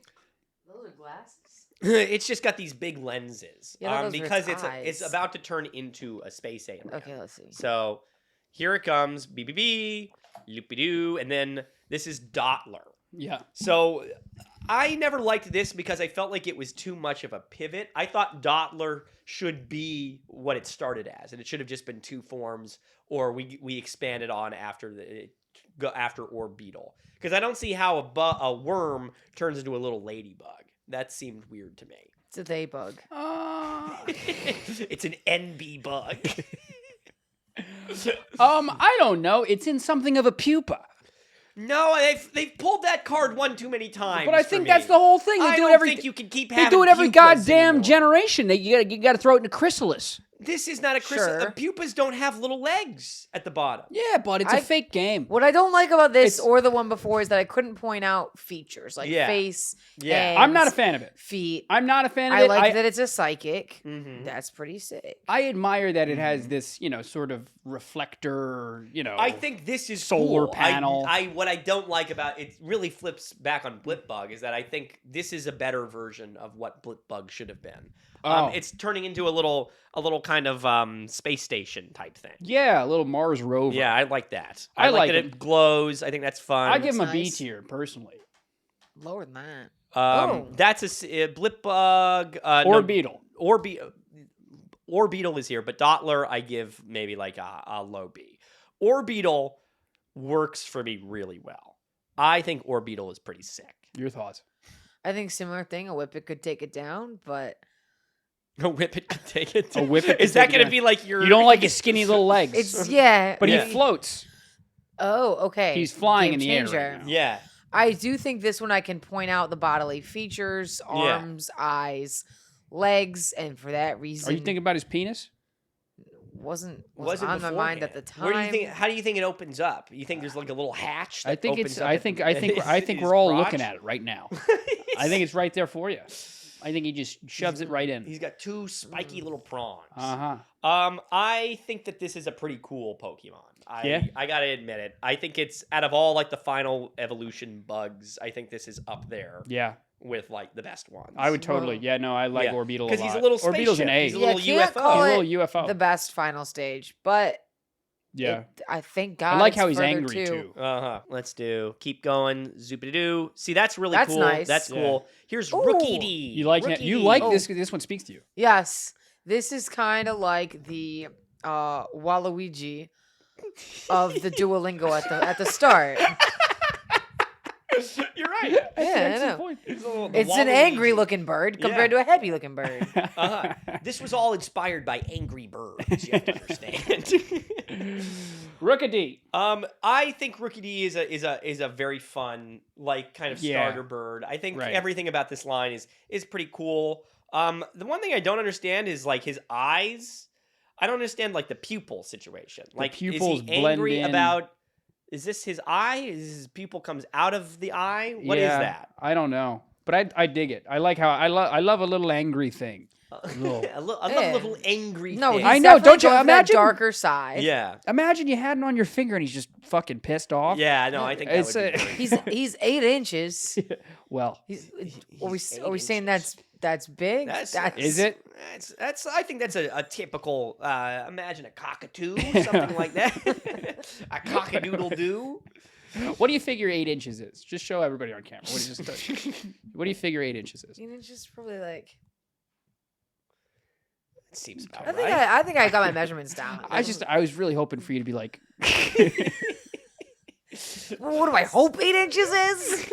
Those are glasses. It's just got these big lenses. Yeah, those are because its it's eyes. about to turn into a space alien. Okay, let's see. So here it comes, BBB, loopy-doo, and then this is Dottler. Yeah. So I never liked this because I felt like it was too much of a pivot. I thought Dottler should be what it started as, and it should have just been two forms, or we expanded on after after Orbeetle. Because I don't see how a worm turns into a little ladybug. That seemed weird to me. It's a they bug. It's an NB bug. I don't know. It's in something of a pupa. No, they've pulled that card one too many times. But I for think me. that's the whole thing. They I do don't it every think you can keep they having do it every pupas goddamn anymore. generation. You got to throw it in a chrysalis. This is not a Sure. pupas don't have little legs at the bottom. Yeah, but it's a fake game. What I don't like about this It's- or the one before is that I couldn't point out features like Yeah. face. Yeah. I'm not a hands, fan of it. Feet. I'm not a fan of I it. like that it's a psychic. Mhm. That's pretty sick. I admire that it has this, sort of reflector, I think this is solar cool. panel. What I don't like about it really flips back on Blipbug is that I think this is a better version of what Blipbug should have been. Oh. It's turning into a little kind of space station type thing. Yeah, a little Mars rover. Yeah, I like that. I I like like that it glows. I think that's fun. I give him a That's B nice. tier personally. Lower than that. Oh. That's a Blipbug Or Beetle. Orbeetle is here, but Dottler I give maybe like a low B. Orbeetle works for me really well. I think Orbeetle is pretty sick. Your thoughts? I think similar thing. A whippet could take it down, but A whippet could take it. A whippet could Is that take it going to down. be like your? You don't like his skinny little legs. it's yeah. but Yeah. he floats. Oh, okay. He's flying Game in the air changer. right now. Yeah. I do think this one I can point out the bodily features, arms, eyes, legs, and for that reason, Are you thinking about his penis? wasn't Wasn't on my mind at beforehand. the time. Where do you think? How do you think it opens up? You think there's like a little hatch? I that think opens it's. up I at think. the- I think. I think his we're all crotch? looking at it right now. I think it's right there for you. I think he just shoves it right in. He's got two spiky little prongs. Uh huh. I think that this is a pretty cool Pokemon. Yeah? I gotta admit it. I think it's out of all like the final evolution bugs. I think this is up there Yeah, with like the best ones. I would totally. Well, Yeah, no, I like Yeah, Orbeetle a lot. because he's a little Orbeetle's an spaceship. A. He's a Yeah, little can't UFO. call He's a it little UFO. the best final stage, but yeah. I thank God. I like it's how he's further angry too. Let's keep going. Zoop-a-doo. See, that's really That's cool. nice. That's Yeah. cool. Here's Ooh. Rookie D. You like Rookie You D. like Oh. this? This one speaks to you. Yes, this is kind of like the Waluigi of the Duolingo at the start. You're right. Yeah, I That's the know. point. It's an angry looking bird compared to a happy looking bird. This was all inspired by Angry Birds. You have to understand. Rookidee. I think Rookie D is a very fun, like, kind of Yeah. starter bird. I think Right. everything about this line is pretty cool. The one thing I don't understand is like his eyes. I don't understand like the pupil situation. Like, pupils is he blend angry in. about? Is this his eye? Is his pupil comes out of the eye? What is that? I don't know, but I dig it. I like how I love a little angry thing. I love a Yeah. little angry. No, thing. he's I know, definitely don't you going for that imagine- darker side. Yeah, Imagine you had it on your finger and he's just fucking pissed off. yeah. No, I think that It's would be a- great. He's 8 inches. Well, He's, He's are we 8 saying inches. that's big? That's, Is it? That's. I think that's a typical. Imagine a cockatoo, something like that. A cockadoodle doo. what do you figure 8 inches is? Just show everybody on camera. What do you figure 8 inches is? 8 inches, probably like. It seems about I think right. I think I got my measurements down. I was really hoping for you to be like, What do I hope 8 inches is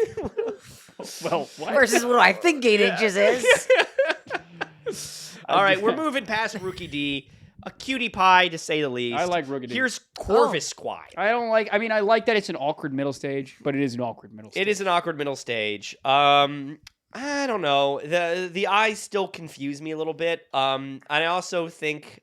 well, what? versus what do I think 8 inches is? All right, we're moving past Rookie D. A cutie pie, to say the least. I like Rookidee. Here's Corvus Squire. I don't like. I mean, I like that it's an awkward middle stage, but it is an awkward middle stage. It is an awkward middle stage. I don't know. The eyes still confuse me a little bit. And I also think,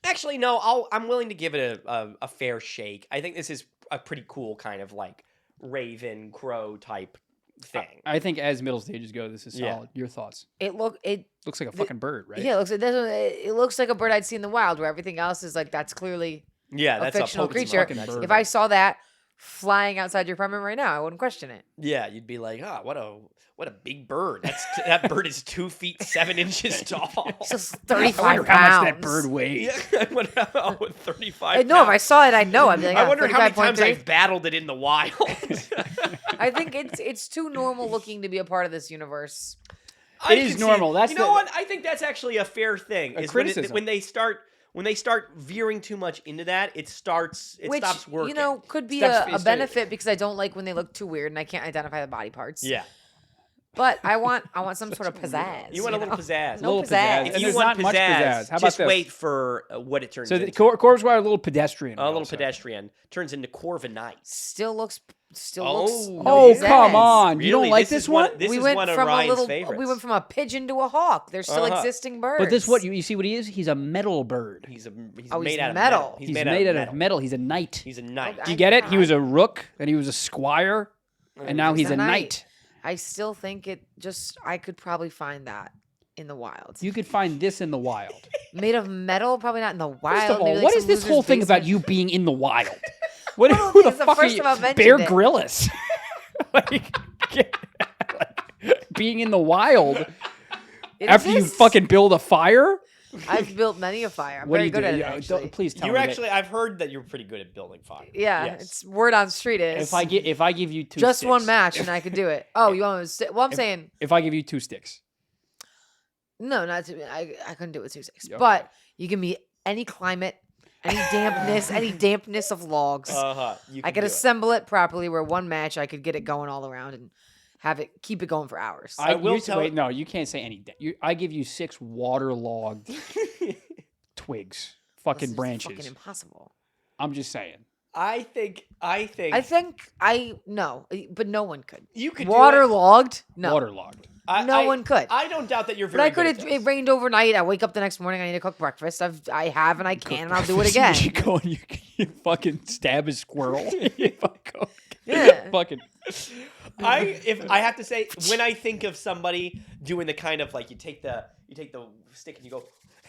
actually, no. I'm willing to give it a fair shake. I think this is a pretty cool kind of like raven crow type thing. I think as middle stages go, this is Yeah. solid. Your thoughts? It Looks like a fucking bird, right? yeah, it looks like a bird I'd see in the wild, where everything else is like that's clearly Yeah, a that's fictional Pokemon. creature. fucking bird. If I saw that flying outside your apartment right now, I wouldn't question it. Yeah, you'd be like, what a big bird. That bird is 2 feet 7 inches tall. It's just I 35 wonder pounds. how much that bird weighs. Yeah, I wonder how 35. No, if I saw it, I'd know. I'd be like, I wonder how many times 35.3. I've battled it in the wild. I think it's too normal looking to be a part of this universe. It is normal. That's you know the- what? I think that's actually a fair thing. A Is criticism. when they start veering too much into that, it stops working. You know, could be Stops- a it's- benefit because I don't like when they look too weird and I can't identify the body parts. Yeah. But I want some sort of pizzazz. You want a little know? pizzazz. No Little pizzazz. pizzazz. If And you there's want not much pizzazz, pizzazz. How about just this? wait for what it turns So the into. Corvus Squire, a little pedestrian. A little also. pedestrian turns into Corviknight. Still looks. Oh, No Oh, pizzazz. come on. You don't Really? like This this is one? This we is went one of from Ryan's a little. favorites. We went from a pigeon to a hawk. They're still Uh-huh. existing birds. But this what you see what he is? He's a metal bird. He's Oh, made he's out of metal. metal. He's made out of metal. He's a knight. He's a knight. Do you get it? He was a rook, and he was a squire, and now he's a a knight. knight. I still think I could probably find that in the wild. You could find this in the wild. Made of metal, probably not in the wild. First of all, maybe, like, what is some this loser's whole thing about basement. you being in the wild? What? Well, Who the it's the fuck are first you? time I've mentioned Bear it. Grylls. like, being in the wild It after you exists. fucking build a fire. I've built many a fire. I'm What do very you good do? at it. Yeah, Actually. please tell You me. actually, I've heard that you're pretty good at building fire. Yeah, Yes. it's word on street is. if I give you two just sticks, one match and I could do it. Oh, you want me to well, I'm saying If I give you 2 sticks, no, not to. I couldn't do it with 2 sticks. Okay. But you give me any climate, any dampness of logs. You I can could do it. assemble it properly where one match I could get it going all around and keep it going for hours. I will you- tell- Wait, no, you can't say any. I give you 6 waterlogged twigs, fucking This is branches. Fucking impossible. I'm just saying. I think no, but no one could. you could do Waterlogged? No. Waterlogged. it. No one could. I don't doubt that you're But very I could good have. at It this. rained overnight. I wake up the next morning. I need to cook breakfast. I have and I can, and I'll do it You again. go and you fucking stab a squirrel. You fucking- Yeah. fucking. If I have to say, when I think of somebody doing the kind of like you take the stick and you go,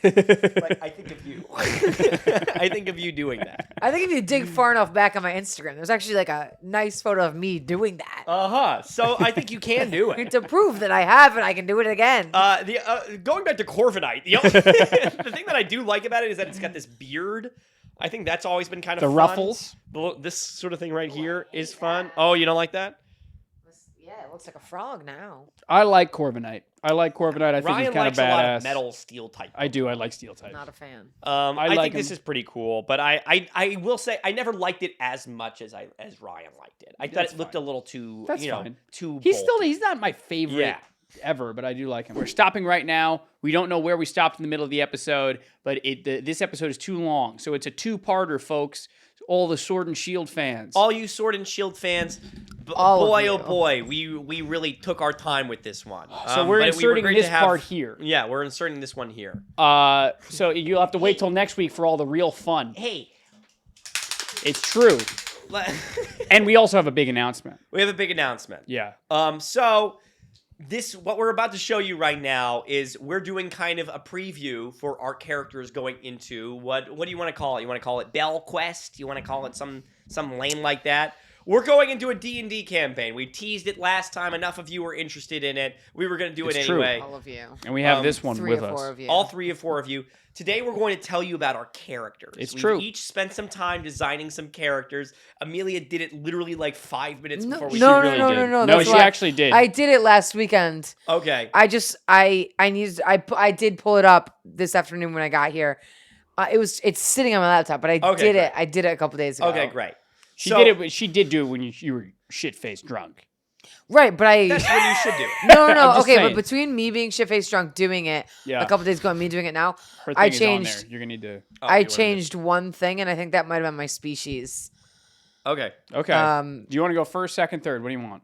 like, I think of you. I think of you doing that. I think if you dig far enough back on my Instagram, there's actually like a nice photo of me doing that So I think you can do it. to prove that I have and I can do it again. Going back to Corviknight, the thing that I do like about it is that it's got this beard. I think that's always been kind of The fun. ruffles. This sort of thing right here is fun. Oh, you don't like that? Yeah, Yeah, it looks like a frog now. I like Corviknight. I think Ryan he's kind of likes a lot badass. of metal steel type. I do. I like steel type. Not a fan. I like think this him. is pretty cool, but I will say I never liked it as much as Ryan liked it. I thought That's it looked fine. a little too That's fine. too. He's bolty. not my favorite Yeah. ever, but I do like him. We're stopping right now. We don't know where we stopped in the middle of the episode, but this episode is too long, so it's a two-parter, folks. All the Sword and Shield fans. All you Sword and Shield fans, All of boy you. oh boy, we really took our time with this one. So we're but inserting great this to have- part here. Yeah, we're inserting this one here. So you'll have to wait till next week for all the real fun. Hey, It's true. And we also have a big announcement. we have a big announcement. Yeah. So what we're about to show you right now is we're doing kind of a preview for our characters going into what do you want to call it? You want to call it Bell Quest? You want to call it some lame like that? We're going into a D&D campaign. We teased it last time. Enough of you were interested in it. We were going to do it It's true. anyway. All of you. And we have this one 3 with or 4 us. of you. All 3 or 4 of you. Today we're going to tell you about our characters. It's We've true. each spent some time designing some characters. Amelia did it literally like 5 minutes before we no, really no, did. no, no. No, That's she why actually did. I did it last weekend. Okay. I did pull it up this afternoon when I got here. It's sitting on my laptop, but I Okay, did great. it. I did it a couple days ago. Okay, great. She did it. She did do it when you were shit-faced drunk. Right, but I That's when you should do it. no, I'm just okay, saying. but between me being shit-faced drunk doing it Yeah. a couple days ago and me doing it now, Her I thing is changed. on there. You're gonna need to. Oh, I you wanna do changed one thing, and I think that might have been my species. it. Okay. Okay. Do you want to go first, second, third? What do you want?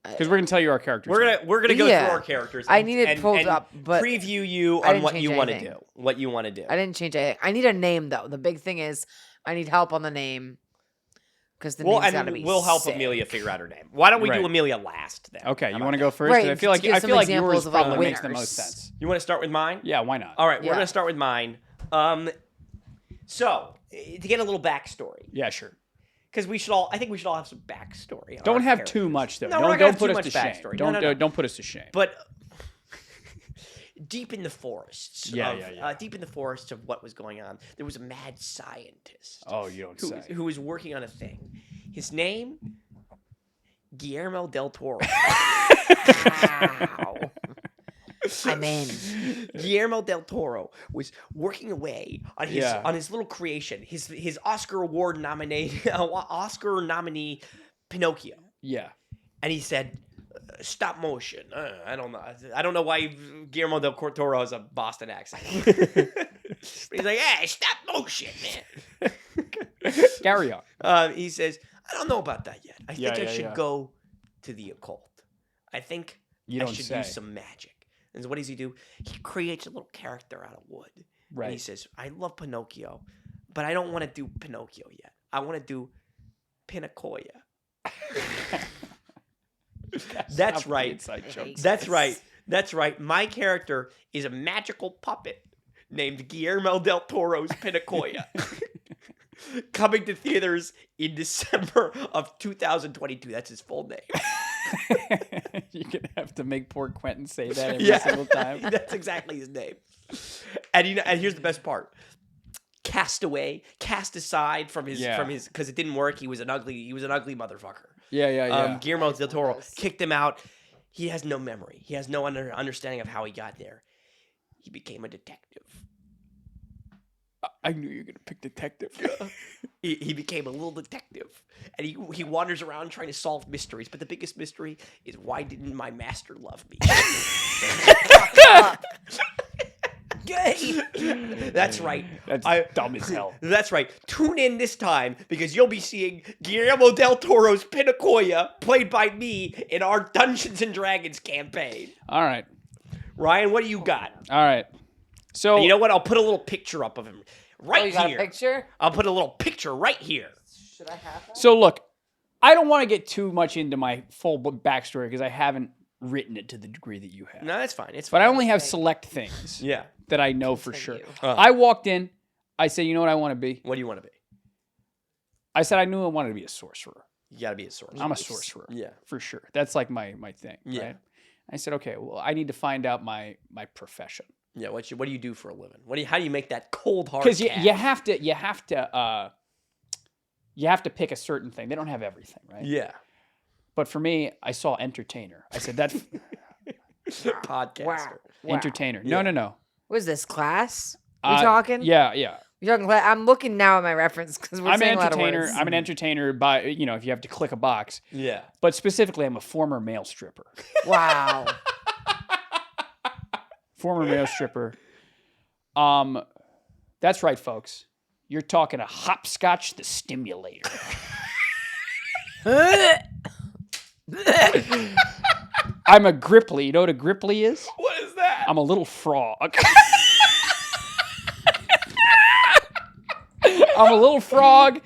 Because we're gonna tell you our characters. We're gonna go Yeah. through our characters. I need it and pulled up, but preview you I on didn't what change you want to anything. do. What you want to do. I didn't change anything. I need a name though. The big thing is I need help on the name because the name's gotta be. we'll help sick. Amelia figure out her name. Why don't we Right. do Amelia last then? Okay, How you about want to that? go first? Right, I feel like to give some yours examples of, like, probably makes the winners. most sense. You want to start with mine? Yeah, why not? All right, we're Yeah. gonna start with mine. So to get a little backstory, Yeah, sure. because I think we should all have some backstory. on Don't our have characters. too much though. No, we're not don't gonna put have us too to much shame. backstory. Don't No, no. don't put us to shame. But deep in the forests, Yeah. deep in the forests of what was going on, there was a mad scientist. Oh, you don't say. who was working on a thing. His name, Guillermo del Toro. Wow. I'm in. Guillermo del Toro was working away on his little creation, his Oscar Award nominee Pinocchio, Yeah. and he said, "Stop motion." I don't know why Guillermo del Toro has a Boston accent. But he's like, "Hey, stop motion, man." Carry on. He says, "I don't know about that yet. I think I should go to the occult. I think You I don't should say. use some magic." And so what does he do? He creates a little character out of wood. Right. And he says, "I love Pinocchio, but I don't want to do Pinocchio yet. I want to do Pinacoya." That's Stop right. inside jokes. That's right. That's right. My character is a magical puppet named Guillermo del Toro's Pinacoya. Coming to theaters in December of 2022. That's his full name. You're gonna have to make poor Quentin say that every single time. That's exactly his name. And here's the best part. Cast aside from his because it didn't work. He was an ugly motherfucker. Yeah. Guillermo del Toro kicked him out. He has no memory. He has no understanding of how he got there. He became a detective. I knew you were gonna pick detective. He became a little detective, and he wanders around trying to solve mysteries. But the biggest mystery is, why didn't my master love me? That's right. That's dumb as hell. That's right. Tune in this time, because you'll be seeing Guillermo del Toro's Pinacoya, played by me, in our Dungeons and Dragons campaign. All right. Ryan, what do you got? All right. So And you know what? I'll put a little picture up of him right You got here. a picture? I'll put a little picture right here. Should I have that? So look, I don't want to get too much into my full backstory because I haven't written it to the degree that you have. No, that's fine. It's But fine. I only have select things Yeah. that I know for sure. Continue. I walked in. I said, you know what I want to be? What do you want to be? I said I knew I wanted to be a sorcerer. You got to be a sorcerer. I'm a sorcerer. Yeah. For sure. That's like my thing. Yeah. Right? I said, okay, well, I need to find out my profession. Yeah. What do you do for a living? How do you make that cold hard? Because cash? you have to pick a certain thing. They don't have everything, right? Yeah. But for me, I saw entertainer. I said that's Podcaster. entertainer. Yeah. No. What is this, class? We talking? Yeah. We talking class? I'm looking now at my reference because we're I'm an saying a lot of entertainer. words. I'm an entertainer by if you have to click a box. Yeah. But specifically, I'm a former male stripper. Wow. Former male stripper. That's right, folks. You're talking a hopscotch the stimulator. I'm a gripply. You know what a gripply is? What is that? I'm a little frog. I'm a little frog.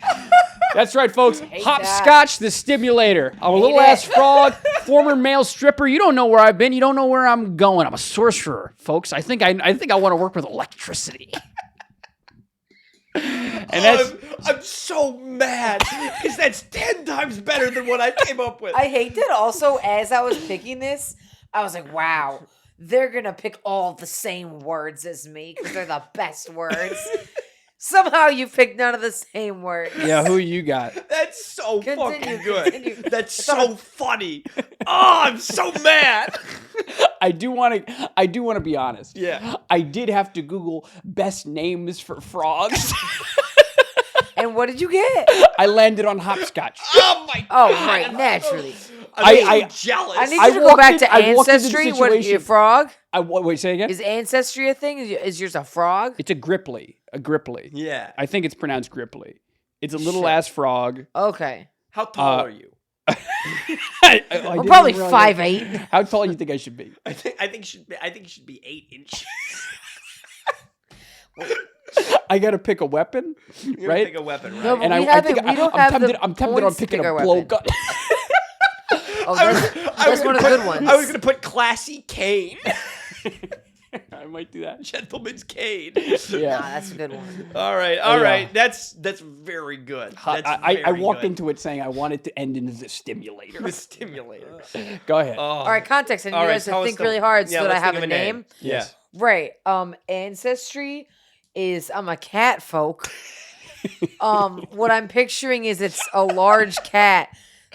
That's right, folks. Hopscotch the stimulator. I'm a little ass frog, former male stripper. You don't know where I've been. You don't know where I'm going. I'm a sorcerer, folks. I think I want to work with electricity. And that's I'm so mad because that's 10 times better than what I came up with. I hate that also, as I was picking this, I was like, wow, they're going to pick all the same words as me because they're the best words. Somehow you picked none of the same words. yeah. Who you got? That's so Continue, fucking good. continue. That's so funny. Oh, I'm so mad. I do want to be honest. Yeah. I did have to Google best names for frogs. And what did you get? I landed on hopscotch. Oh my Oh, god. right, naturally. I'm jealous. I need I you to go walked back in- to I walked into the ancestry. What is your situation- frog? Wait, say again? Is ancestry a thing? Is yours a frog? It's a gripply. A gripply. Yeah. I think it's pronounced gripply. It's a little Shit. ass frog. Okay. How tall are you? I'm probably 5'8". How tall do you think I should be? I think you should be 8 inches. I got to pick a weapon, You gotta right? pick a weapon, right? No, but And we I think haven't- we don't I'm have the tempted. I'm tempted on points to picking pick a our blow weapon. gun. Oh, I was that's one gonna of the put- good ones. I was gonna put classy cane, I might do that. gentleman's cane. Yeah. Nah, that's a good one. All right, yeah. all right. That's very good. That's I very walked good. into it saying I want it to end in the stimulator. the stimulator. Go ahead. Oh. All right, context. And All you right, guys tell to us think the- really hard yeah, so that I let's have think a of name. Yeah. Right. Ancestry is I'm a cat folk. What I'm picturing is it's a large cat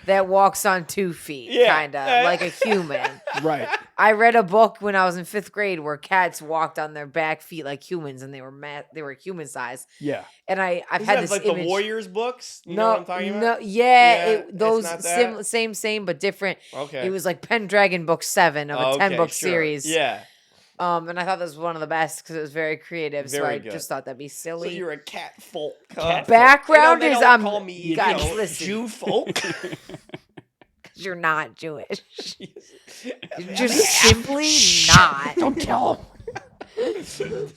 that walks on 2 feet, Yeah. kind of like a human. Right. I read a book when I was in 5th grade where cats walked on their back feet like humans, and they were human size. Yeah. And I've Isn't had that this like image. the Warriors books? You know what I'm talking about? Yeah, it's those not that? same but different. Okay. It was like Pendragon Book 7 of a Oh, 10-book sure. series. Yeah. And I thought this was one of the best because it was very creative. So Very I good. just thought that'd be So silly. you're a cat folk. Cat Background they is don't I'm call me you guys, know, listen. Jew folk. You're not Jewish. You're just simply not. Don't tell him.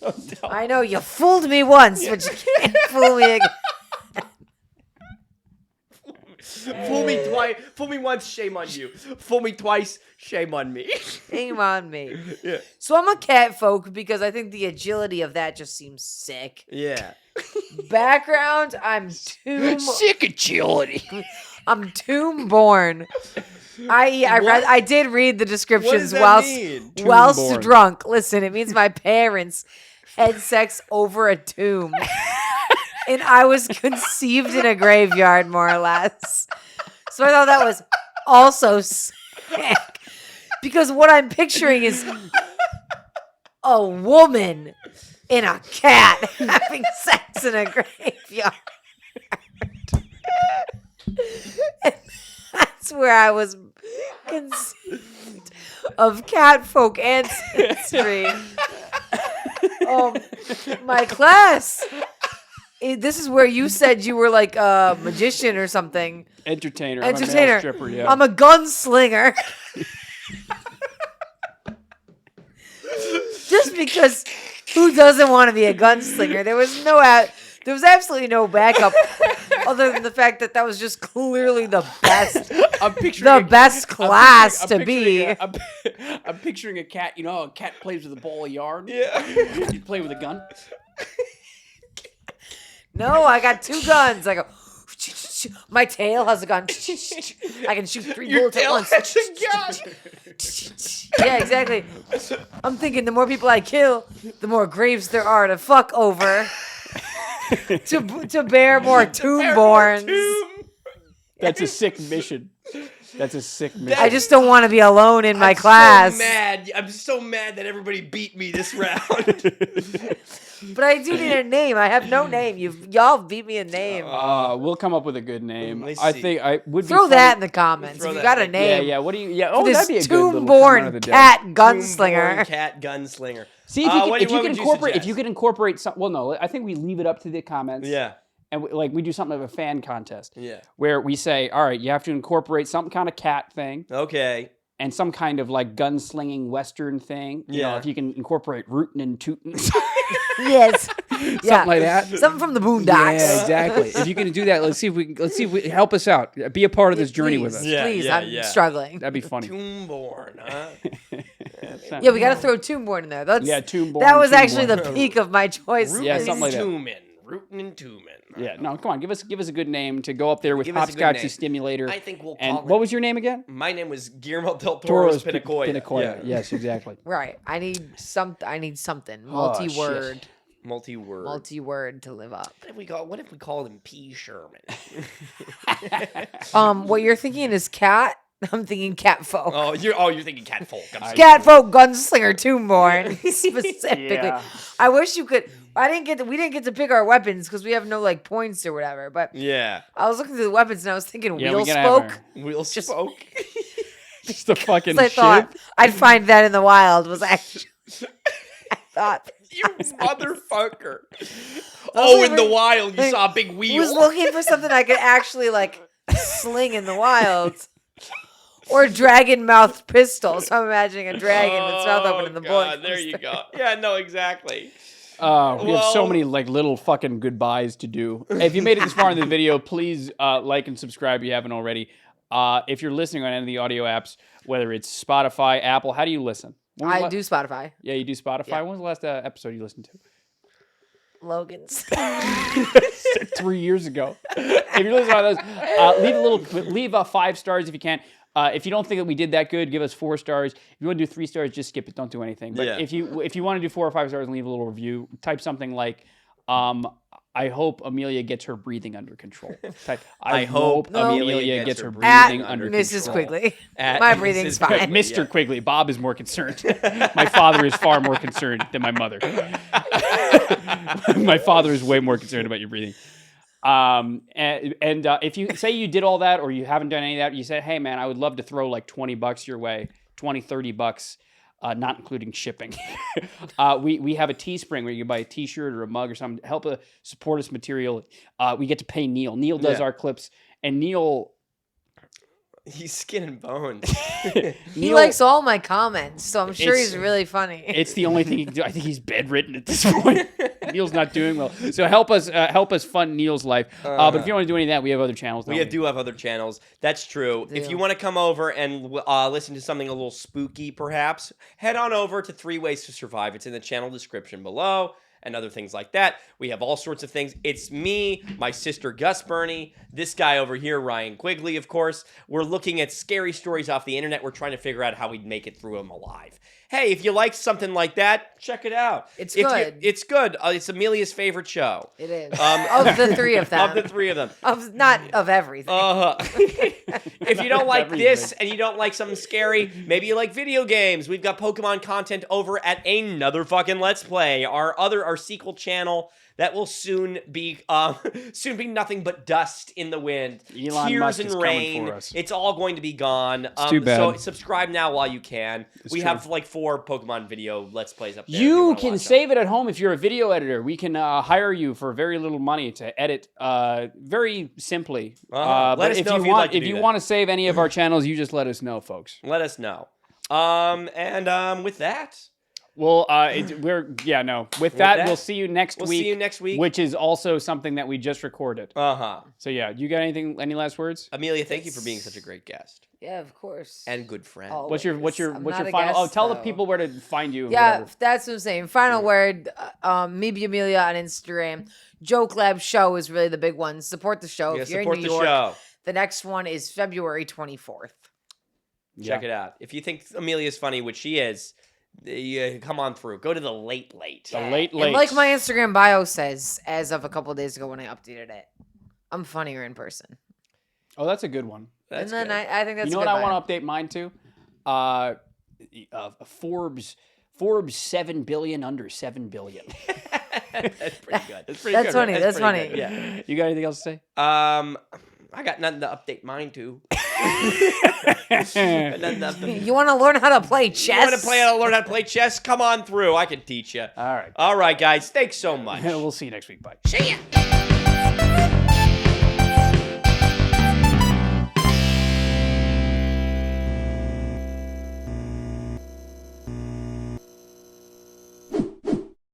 I know you fooled me once, but you can't fool me again. Fool me twice. Fool me once. Shame on you. Fool me twice. Shame on me. Shame on me. Yeah. So I'm a cat folk because I think the agility of that just seems sick. Yeah. Background, I'm Sick agility. I'm tomb born. I did read the What descriptions does that whilst mean? whilst Tomb-born. drunk. Listen, it means my parents had sex over a tomb. And I was conceived in a graveyard, more or less. So I thought that was also sick. Because what I'm picturing is a woman and a cat having sex in a graveyard. And that's where I was conceived of cat folk ancestry. My class. This is where you said you were like a magician or something. Entertainer. I'm a male Entertainer. stripper, yeah. I'm a gunslinger. Just because who doesn't want to be a gunslinger? There was absolutely no backup other than the fact that was just clearly the best I'm picturing best class to be. I'm picturing a cat. You know how a cat plays with a ball of yarn? Yeah. You play with a gun? No, I got 2 guns. I go. My tail has a gun. I can shoot 3 Your bullets at tail once. has a gun. Yeah, exactly. I'm thinking the more people I kill, the more graves there are to fuck over. to bear more tomb-borns. Tomb. That's a sick mission. That's a sick That- mission. I just don't want to be alone in my I'm class. so mad. I'm so mad that everybody beat me this round. But I do need a name. I have no name. Y'all beat me a name. We'll come up with a good name. Let's I see. think I would be Throw funny- that in the comments Throw if you that got a in. name. Yeah. What do you? Yeah. For Oh, this that'd be a good little come out of the tomb-born dead. cat Tombborn gunslinger. cat gunslinger. See if you What could would incorporate. If suggest? you could incorporate some. Well, no. I think we leave it up to the comments. Yeah. And we do something of a fan contest. Yeah. Where we say, all right, you have to incorporate some kind of cat thing Okay. and some kind of like gunslinging Western thing. You know, Yeah. if you can incorporate rootin' and tootin'. Yes. Something like that. Something from the Boondocks. Yeah, exactly. If you can do that, let's see if we help us out. Be a part of this journey with us. Yeah, Please, yeah, I'm yeah. struggling. That'd be funny. Tombborn, huh? Yeah, we got to throw Tombborn in there. That's Tombborn. That was actually Tombborn. the peak of my choice. Yeah, something like that. Rootin' and Tumen. Yeah, no, come on, give us a good name to go up there with Give us a good Hopscotch the name. Stimulator. I think we'll And call what it. was your name again? My name was Guillermo del Toro's Pinacoya. Pinacoya. Yeah. Yes, exactly. Right. I need something. Oh, shit. Multi-word. Multi-word. Multi-word to live up. What if we called him P. Sherman? What you're thinking is cat. I'm thinking cat folk. Oh, you're thinking cat folk. I'm sorry. Cat folk gunslinger Tombborn specifically. Yeah. I wish you could. We didn't get to pick our weapons because we have no like points or whatever. But Yeah. I was looking through the weapons and I was thinking Yeah, wheel we gotta have spoke. Wheel spoke. Just the fucking I shit. thought I'd find that in the wild. Was actually. I thought. You motherfucker. was In the like- wild, you like, saw a big I wheel. was looking for something I could actually like sling in the wild. Or dragon mouthed pistol. So I'm imagining a dragon with its mouth open in the God, bush. there you go. Yeah, no, exactly. We have so Well- many like little fucking goodbyes to do. If you made it this far in the video, please like and subscribe if you haven't already. If you're listening on any of the audio apps, whether it's Spotify, Apple, how do you listen? When was the I la- do Spotify. Yeah, you do Spotify. Yeah. When was the last episode you listened to? Logan's. 3 years ago. If you're listening to those, leave 5 stars if you can. If you don't think that we did that good, give us 4 stars. If you want to do 3 stars, just skip it. Don't do anything. But Yeah. if you want to do 4 or 5 stars and leave a little review, type something like, I hope Amelia gets her breathing under control. Type, I hope No. Amelia gets her At breathing under Mrs. control. Quigley. At My Mrs. breathing's Quigley. fine. Mr. Yeah. Quigley. Bob is more concerned. My father is far more concerned than my mother. My father is way more concerned about your breathing. If you say you did all that or you haven't done any of that, you say, hey man, I would love to throw like $20 your way, $20-$30, not including shipping. We have a Teespring where you can buy a t-shirt or a mug or something to help support us material. We get to pay Neil. Neil does Yeah. our clips, and Neil He's skin and bones. He Neil- likes all my comments, so I'm sure It's- he's really funny. It's the only thing he can do. I think he's bedridden at this point. Neil's not doing well. So help us fund Neil's life. But if you don't want to do any of that, we have other channels. We do have other channels. That's true. If Do. you want to come over and listen to something a little spooky, perhaps, head on over to 3 Ways to Survive. It's in the channel description below and other things like that. We have all sorts of things. It's me, my sister Gus Burney, this guy over here, Ryan Quigley, of course. We're looking at scary stories off the internet. We're trying to figure out how we'd make it through them alive. Hey, if you like something like that, check it out. It's If you- good. It's good. It's Amelia's favorite show. It is. Um, of the 3 of them. Of the 3 of them. Of not of everything. If you don't like Everything. this and you don't like something scary, maybe you like video games. We've got Pokemon content over at Another Fucking Let's Play, our sequel channel that will soon be nothing but dust in the wind, Elon tears Musk and is coming rain. for us. It's all going to be gone. too bad. So subscribe now while you can. We true. have like 4 Pokemon video Let's Plays up there. if You wanna can watch save it at home if you're a video editor. We can hire you for very little money to edit very simply. Uh-huh. But Let us if know you if you'd want, like to if do you that. want to save any of our channels, you just let us know, folks. them. Let us know. With that, Well, With that, that, we'll see you next we'll week. see you next week. Which is also something that we just recorded. Uh-huh. So yeah, you got any last words? Amelia, thank you for being such a great guest Yeah, of course. and good friend. Oh. What's your I'm not a final? guest, Tell the though. people where to find you. Yeah, whatever. that's what I'm saying. Final word, maybe Amelia on Instagram. Joke Lab show is really the big one. Support the show. Yeah, If you're support in New the York, show. the next one is February 24th. Check it out. If you think Amelia's funny, which she is, come on through. Go to the late. The late. And like my Instagram bio says, as of a couple of days ago when I updated it, I'm funnier in person. Oh, that's a good one. That's and then good. I think that's You know a what good I want to update mine to? Forbes 7 billion under 7 billion. That's pretty good. That's pretty That's good, right? funny. That's pretty funny. good, yeah. You got anything else to say? I got nothing to update mine to. Got nothing to update. You want to learn how to play chess? You want to learn how to play chess? Come on through. I can teach you. All right. All right, guys. Thanks so much. We'll see you next week. Bye. See ya.